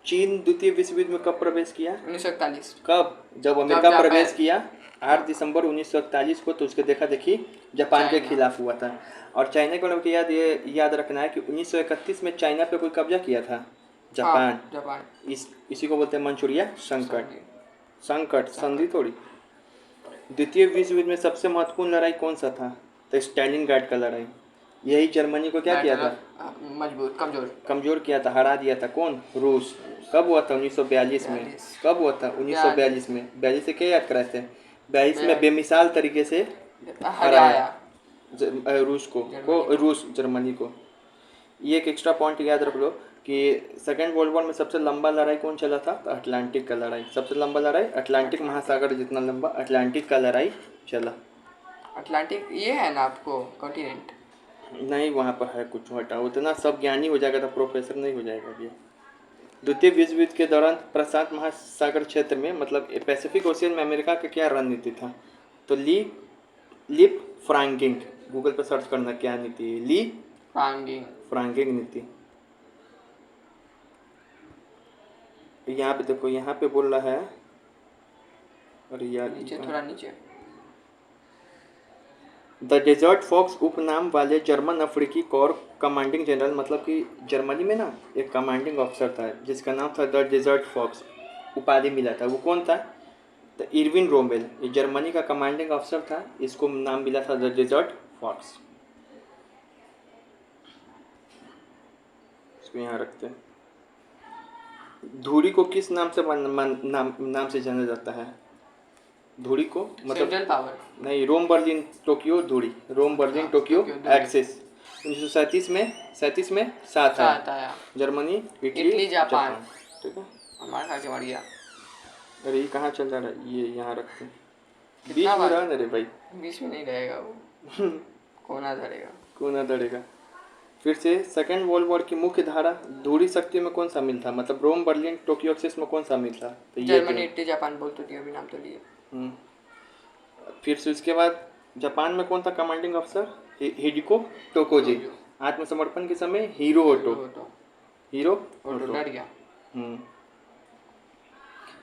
चीन द्वितीय विश्व युद्ध में कब प्रवेश किया? 1941। कब? जब अमेरिका जापान। प्रवेश किया 8 दिसंबर 1941 को। तो उसके देखा देखी जापान के चाइना। खिलाफ हुआ था। और चाइना को लोग याद रखना है कि 1931 में चाइना पे कोई कब्जा किया था? जापान। जापान। इसी को बोलते हैं मंचूरिया संकट। संकट संधि थोड़ी। द्वितीय विश्व युद्ध में सबसे महत्वपूर्ण लड़ाई कौन सा था? तो स्टालिनग्राड का लड़ाई। यही जर्मनी को क्या किया था? मजबूत कमजोर किया था, हरा दिया था। कौन? रूस। कब हुआ था? 1942 में। कब हुआ था? 1942 में। 42 से क्या याद कराए थे? 42 में बेमिसाल तरीके से हराया रूस को, जर्मनी को। ये एक एक्स्ट्रा पॉइंट याद रख लो कि सेकेंड वर्ल्ड वॉर में सबसे लंबा लड़ाई कौन चला था? तो अटलांटिक का लड़ाई। सबसे लंबा लड़ाई अटलांटिक महासागर जितना लंबा अटलांटिक का लड़ाई चला। अटलांटिक ये है ना आपको कॉन्टिनेंट? नहीं, वहाँ पर है कुछ। हटाओ, उतना सब ज्ञानी हो जाएगा तो प्रोफेसर नहीं हो जाएगा ये। द्वितीय विश्व युद्ध के दौरान प्रशांत महासागर क्षेत्र में मतलब पैसिफिक ओशियन में अमेरिका का क्या रणनीति था? तो लीप फ्रांगिंग। गूगल पर सर्च करना क्या नीति है। लीप फ्रांगिंग नीति। यहाँ पे देखो, यहाँ पे बोल रहा है, अरे यार नीचे थोड़ा नीचे। द डेजर्ट फॉक्स उपनाम वाले जर्मन अफ्रीकी कोर कमांडिंग जनरल, मतलब कि जर्मनी में ना एक कमांडिंग ऑफिसर था जिसका नाम था द डेजर्ट फॉक्स, उपाधि मिला था। वो कौन था? तो इरविन रोमेल। ये जर्मनी का कमांडिंग ऑफिसर था, इसको नाम मिला था द डेजर्ट फॉक्स। इसको यहाँ रखते हैं। धूरी को किस नाम से नाम से जाना जाता है? धुरी को मतलब सेंट्रल पावर नहीं, रोम बर्लिन टोक्यो धुरी। रोम बर्लिन टोक्यो एक्सिस। 1937 में 7 आया। Germany, Italy, Japan. ठीक है, हमारा खा के मर गया। अरे ये कहाँ चल रहा है? ये यहाँ रखते हैं, बीच में रहा ना रे भाई। बीच में नहीं रहेगा वो कोना धरेगा। फिर से सेकेंड वर्ल्ड वॉर की मुख्य धारा धुरी शक्ति में कौन शामिल था? मतलब रोम बर्लिन टोक्यो एक्सिस में कौन शामिल था? तो ये जर्मनी, इटली, जापान बोल तो दिया, अभी नाम तो लिए। फिर से उसके बाद जापान में कौन था कमांडिंग अफसर? हिडेको टोकोजी। आत्मसमर्पण के समय हीरो ओटो डर गया।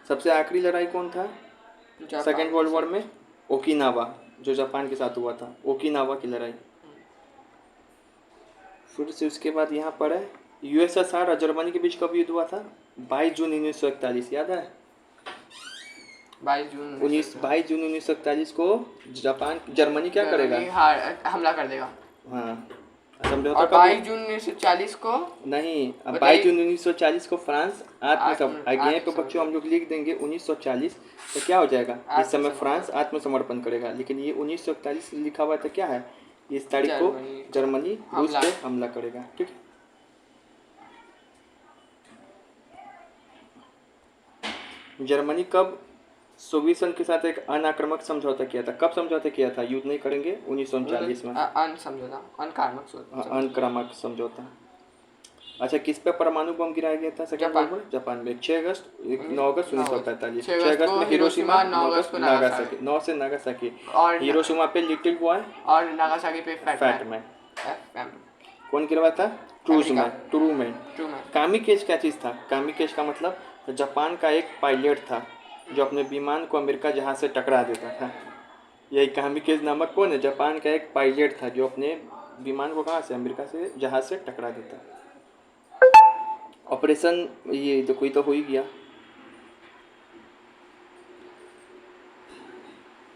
सबसे आखिरी लड़ाई कौन था सेकेंड वर्ल्ड वॉर में? ओकिनावा, जो जापान के साथ हुआ था, ओकिनावा की लड़ाई। फिर से उसके बाद यहाँ पर है यूएसएसआर और जर्मनी के बीच कब युद्ध हुआ था? 22 जून 1941। याद है? 22 जून 1941 को जर्मनी क्या करेगा? हमला कर देगा। हाँ, समझौता। और 22 जून 1940 को नहीं, 22 जून 1940 को फ्रांस यहीं पे बच्चों हम लोग लिख देंगे 1940। तो क्या हो जाएगा? इस समय फ्रांस आत्मसमर्पण करेगा। लेकिन ये 1941 लिखा हुआ था, क्या है? इस तारीख को जर्मनी रूस पे हमला करेगा। ठीक है, जर्मनी कब सोवियत संघ के साथ एक अनाक्रामक समझौता किया था? कब समझौता किया था? युद्ध नहीं करेंगे 1939 में। अनक्रामक समझौता। अच्छा, किस पे परमाणु बम गिराया गया था सेकेंड वर्ल्ड वॉर? जापान में 6 अगस्त 9 अगस्त 1945। 6 अगस्त में हिरोशिमा, 9 अगस्त को नागासाकी। 9 से नागासाकी। हिरोशिमा पे लिटिल बॉय और नागासाकी पे फैट मैन। कौन गिरवा था? ट्रूमैन। कामिकेज क्या चीज़ था? कामिकेज का मतलब जापान का एक पायलट था जो अपने विमान को अमेरिका जहाज से टकरा देता था। यही कामिकेज नामक कौन है? जापान का एक पायलट था जो अपने विमान को कहाँ से? अमेरिका से जहाज से टकरा देता। ऑपरेशन ये तो कोई तो हो ही गया।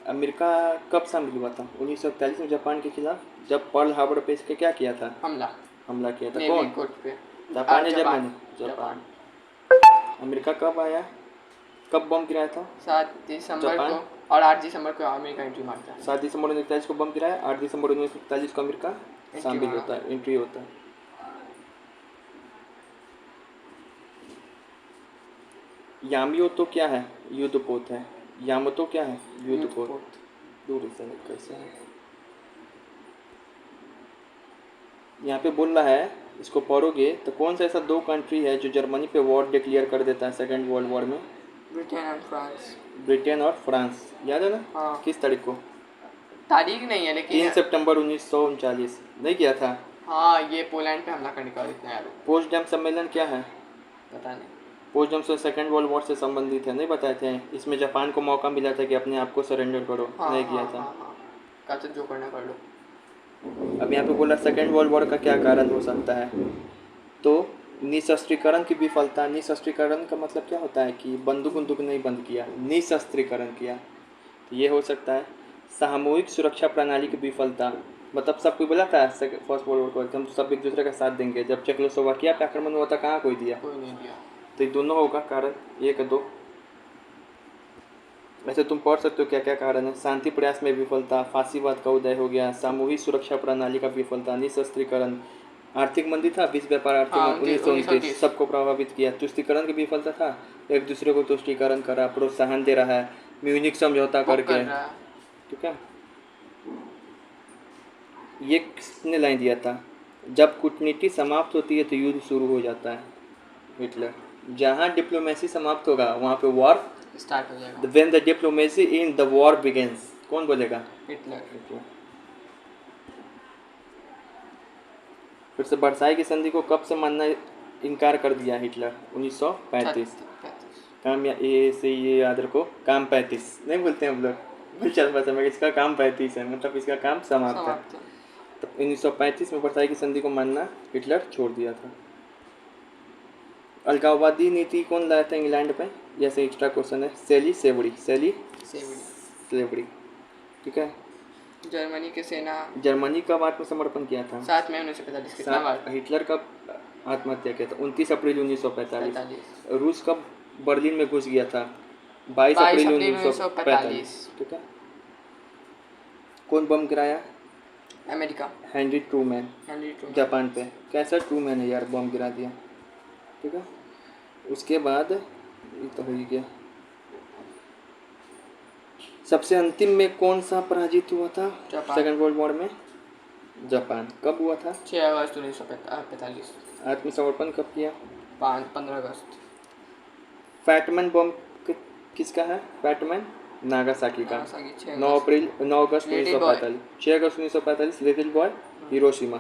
अमेरिका कब शामिल हुआ था 1941 में जापान के खिलाफ? जब पर्ल हार्बर पे इसके क्या किया था? हमला किया था। कौन? जापान या जर्मनी? जापान। अमेरिका कब आया? कब बम गिराया था? 7 दिसंबर को, और 8 दिसंबर को अमेरिका एंट्री मारता है। 7 दिसंबर 1941 को बम गिराया, 8 दिसंबर 1941 को अमेरिका शामिल होता है, एंट्री होता है। यामियोतो क्या है? युद्धपोत है। यामातो क्या है? युद्धपोत। दूर से कैसे है? यहाँ पे बोल रहा है इसको पढ़ोगे तो कौन सा ऐसा दो कंट्री है जो जर्मनी पे वॉर डिक्लेयर कर देता है सेकेंड वर्ल्ड वॉर में? Britain and France. ब्रिटेन और फ्रांस, याद है ना? हाँ। किस तारीख को? तारीख नहीं है लेकिन 3 सितंबर 1939 नहीं किया था? हाँ, ये पोलैंड पे हमला करने का इतना याद है। पोट्सडैम सम्मेलन क्या है? पता नहीं। पोट्सडैम से सेकेंड वर्ल्ड वॉर से संबंधित है, नहीं बताए थे? इसमें जापान को मौका मिला था कि अपने आप को सरेंडर करो, हाँ, नहीं किया हाँ, था। हाँ, हाँ। कहते जो करना कर लो। अब यहाँ पे बोला सेकेंड वर्ल्ड वॉर का क्या कारण हो सकता है, तो निशस्त्रीकरण की विफलता। निशस्त्रीकरण का मतलब क्या होता है कि बंदूक बंदूक नहीं बंद किया, निशस्त्रीकरण किया, तो ये हो सकता है। सामूहिक सुरक्षा प्रणाली की विफलता, मतलब सब कोई बोला था फर्स्ट वर्ल्ड वॉर को हम सब एक दूसरे का साथ देंगे, जब चेकोस्लोवाकिया पे आक्रमण हुआ था कहाँ कोई दिया? कोई नहीं दिया। तो ये दोनों होगा कारण, 1 2। वैसे तुम पढ़ सकते हो क्या क्या कारण है। शांति प्रयास में विफलता, फांसीवाद का उदय हो गया, सामूहिक सुरक्षा प्रणाली का विफलता, निशस्त्रीकरण, आर्थिक मंदी था, विश्व व्यापार आर्थिक हाँ, मंदी 1929 सबको प्रभावित किया, तुष्टीकरण की विफलता था, एक दूसरे को तुष्टीकरण करा, प्रोत्साहन दे रहा है, म्यूनिक समझौता करके, ठीक है। ये किसने लाइन दिया था? जब कूटनीति समाप्त होती है तो युद्ध शुरू हो जाता है, हिटलर। जहाँ डिप्लोमेसी समाप्त होगा वहाँ पे वॉर स्टार्ट हो जाएगा। When the diplomacy in the war begins, कौन बोलेगा? हिटलर। फिर से वर्साई की संधि को कब से मानना इनकार कर दिया हिटलर? 1935। काम या ए से ये याद रखो, काम 35 नहीं बोलते हम लोग, चल बस हमें इसका काम 35 है, मतलब इसका काम समाप्त है। तो 1935 में वर्साई की संधि को मानना हिटलर छोड़ दिया था। अलगाववादी नीति कौन लाया था इंग्लैंड पे? जैसे एक्स्ट्रा क्वेश्चन है, सेली सेवड़ी, सेली सेवड़ी, ठीक है। जर्मनी की सेना, जर्मनी कब आत्मसमर्पण किया था? 7 मई 1945। कितना बार? हिटलर कब आत्महत्या किया था? 29 अप्रैल 1945। रूस कब बर्लिन में घुस गया था? 22 अप्रैल 1945, ठीक है। कौन बम गिराया? अमेरिका। हेनरी ट्रूमैन, जापान पे। कैसा ट्रूमैन है यार, बम गिरा दिया, ठीक है। उसके बाद ये तो हो ही गया। सबसे अंतिम में कौन सा पराजित हुआ था सेकेंड वर्ल्ड वॉर में? जापान। कब हुआ था? 6 अगस्त 1945। आत्मसमर्पण कब किया? 15 अगस्त। फैटमैन बम किसका है? फैटमैन नागासाकी का। 9 अगस्त 1945। 6 अगस्त 1945 Little Boy Hiroshima.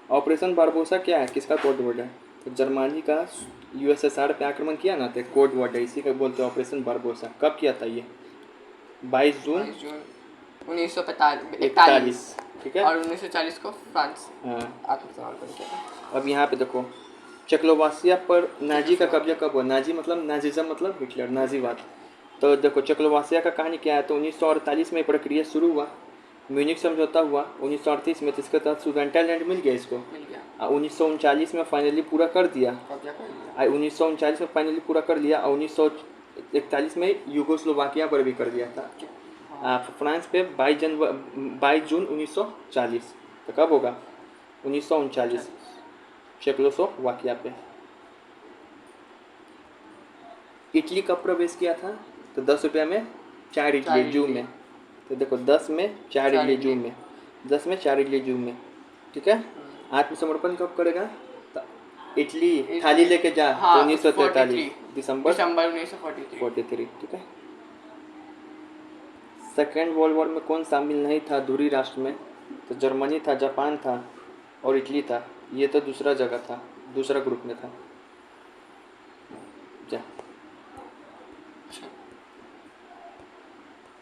Operation Barbarossa क्या है, किसका कोड वर्ड है? तो जर्मनी का यूएसएसआर पे आक्रमण किया ना, तो कोड वर्ड है, इसी का बोलते हैं ऑपरेशन बारबोसा। कब किया था ये? 22 जून 1941, ठीक है। और 1940 को फ्रांस आत्मसमर्पण किया। अब यहाँ पे देखो, चेकोस्लोवाकिया पर नाजी का कब्जा कब हुआ? नाजी मतलब नाजिज्म, मतलब हिटलर, नाजीवाद। तो देखो चेकोस्लोवाकिया का कहानी क्या है, तो 1948 में प्रक्रिया शुरू हुआ, म्यूनिक समझौता हुआ 1938 में, तो इसके तहत सुडेंटेलैंड मिल गया इसको, 1939 में फाइनली पूरा कर दिया, 1939 में फाइनली पूरा कर लिया, और 1941 में यूगोस्लोवाकिया पर भी कर दिया था। फ्रांस पे 22 जून 1940। तो कब होगा? 1939 चेकोस्लोवाकिया पे। इटली कब प्रवेश किया था? तो 10 रुपया में 4 इडली जू में। तो देखो 10 में 4 इडली जू में, 10 में 4 इडली जू में, ठीक है। आत्मसमर्पण कब करेगा? तो इटली थाली लेके जा, तो 1943 दिसंबर 1943, ठीक है। सेकेंड वर्ल्ड वॉर में कौन शामिल नहीं था धुरी राष्ट्र में? तो जर्मनी था, जापान था और इटली था। ये तो दूसरा जगह था, दूसरा ग्रुप में था। जा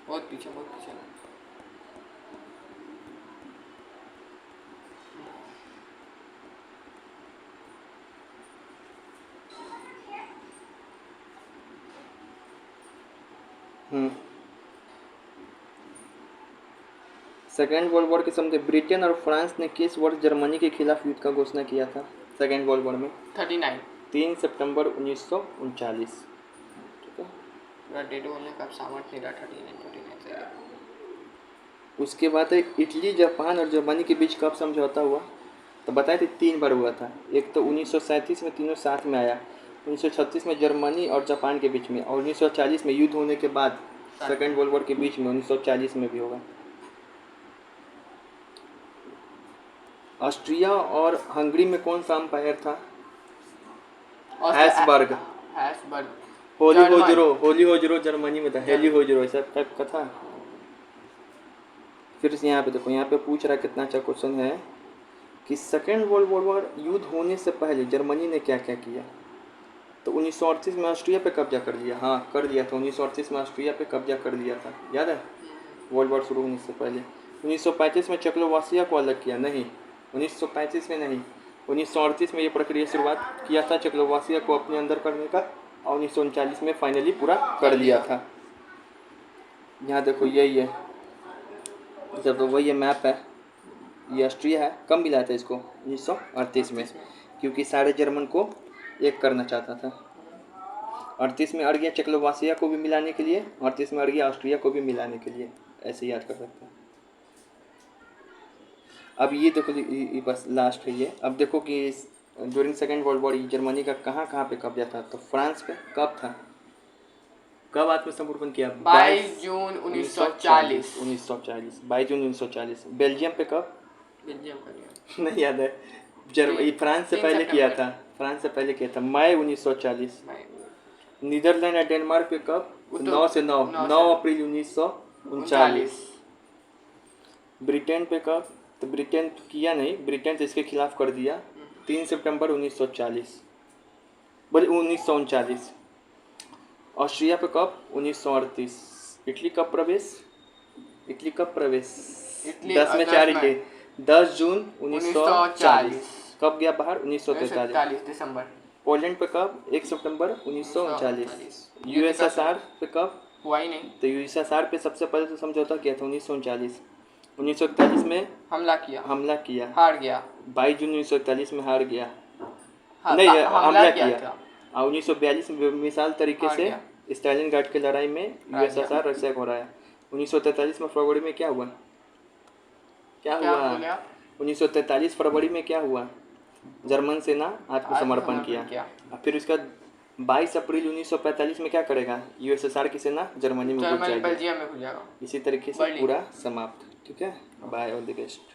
बहुत पीछे। सेकेंड वर्ल्ड वॉर के समय ब्रिटेन और फ्रांस ने किस वर्ष जर्मनी के खिलाफ युद्ध का घोषणा किया था सेकेंड वर्ल्ड वॉर में? 39। 3 सितंबर 1939, ठीक है। डेट बोलने का सामर्थ्य नहीं रहा। 39 उसके बाद इटली, जापान और जर्मनी के बीच कब समझौता हुआ? तो बताए थे 3 बार हुआ था। एक तो 1937 में तीनों साथ में आया, 1936 में जर्मनी और जापान के बीच में, और 1940 में युद्ध होने के बाद सेकेंड वर्ल्ड वॉर के बीच में 1940 में भी होगा। ऑस्ट्रिया और हंगरी में कौन सा अंपायर था? हैसबर्ग। होली होजरो जर्मनी में था। हेली होजरो ऐसा टाइप का था। फिर से यहाँ पे देखो, यहाँ पे पूछ रहा है, कितना अच्छा क्वेश्चन है कि सेकेंड वर्ल्ड वॉर युद्ध होने से पहले जर्मनी ने क्या क्या किया। तो 1938 में ऑस्ट्रिया पे कब्जा कर लिया। हाँ, कर लिया था। 1938 में ऑस्ट्रिया पे कब्जा कर लिया था, याद है? वर्ल्ड वॉर शुरू होने से पहले। 1935 में चेकोस्लोवाकिया को अलग किया। नहीं, 1935 में नहीं, 1938 में ये प्रक्रिया शुरुआत किया था चेकोस्लोवाकिया को अपने अंदर करने का, और 1939 में फाइनली पूरा कर लिया था। यहाँ देखो, यही है, जब तो वही मैप है, ये ऑस्ट्रिया है। कब मिला था इसको? 1938 में, क्योंकि सारे जर्मन को एक करना चाहता था। 38 में अड़ गया चेकोस्लोवाकिया को भी मिलाने के लिए, 38 में अड़ गया ऑस्ट्रिया को भी मिलाने के लिए। ऐसे याद कर सकते हैं। अब ये देखो, ये बस लास्ट है ये। अब देखो कि during second world war Germany का कहाँ कहाँ पे कब्जा था। तो फ्रांस पे कब था? कब आत्मसमर्पण किया? 22 जून 1940। 1940, 22 जून 1940। बेल्जियम पे कब? बेल्जियम का नहीं। नहीं याद है। फ्रांस से पहले किया था। फ्रांस से पहले किया था, मई 1940। नीदरलैंड और डेनमार्क पे कब? 9 अप्रैल 1939। ब्रिटेन पे कब? तो ब्रिटेन किया नहीं, ब्रिटेन तो इसके खिलाफ कर दिया 3 सितंबर 1940, बोले 1939। ऑस्ट्रिया पे कब? 1938। इटली कब प्रवेश? 10 में 4 इटली। 10 जून 1940। कब गया बाहर? 1943 दिसंबर। पोलैंड पे कब? 1 सितंबर 1939। यूएसएसआर पे कब? हुआ ही नहीं। तो यूएसएसआर पे सबसे पहले तो समझौता किया था 1939। 1941 में हमला किया, हार गया। 22 जून 1941 में हार गया। हाँ, नहीं, हमला किया। और 1942 में मिसाल तरीके हार से गया। स्टालिनग्राड की लड़ाई में यूएसएसआर रशिया को हराया। 1943 में फरवरी में क्या हुआ? 1943 फरवरी में क्या हुआ? जर्मन सेना आत्मसमर्पण किया। और फिर उसका 22 अप्रैल 1945 में क्या करेगा? यूएसएसआर की सेना जर्मनी में घुस जाएगी। बेल्जियम में घुस जाएगा। इसी तरीके से पूरा समाप्त। ठीक है, बाय, ऑल द बेस्ट।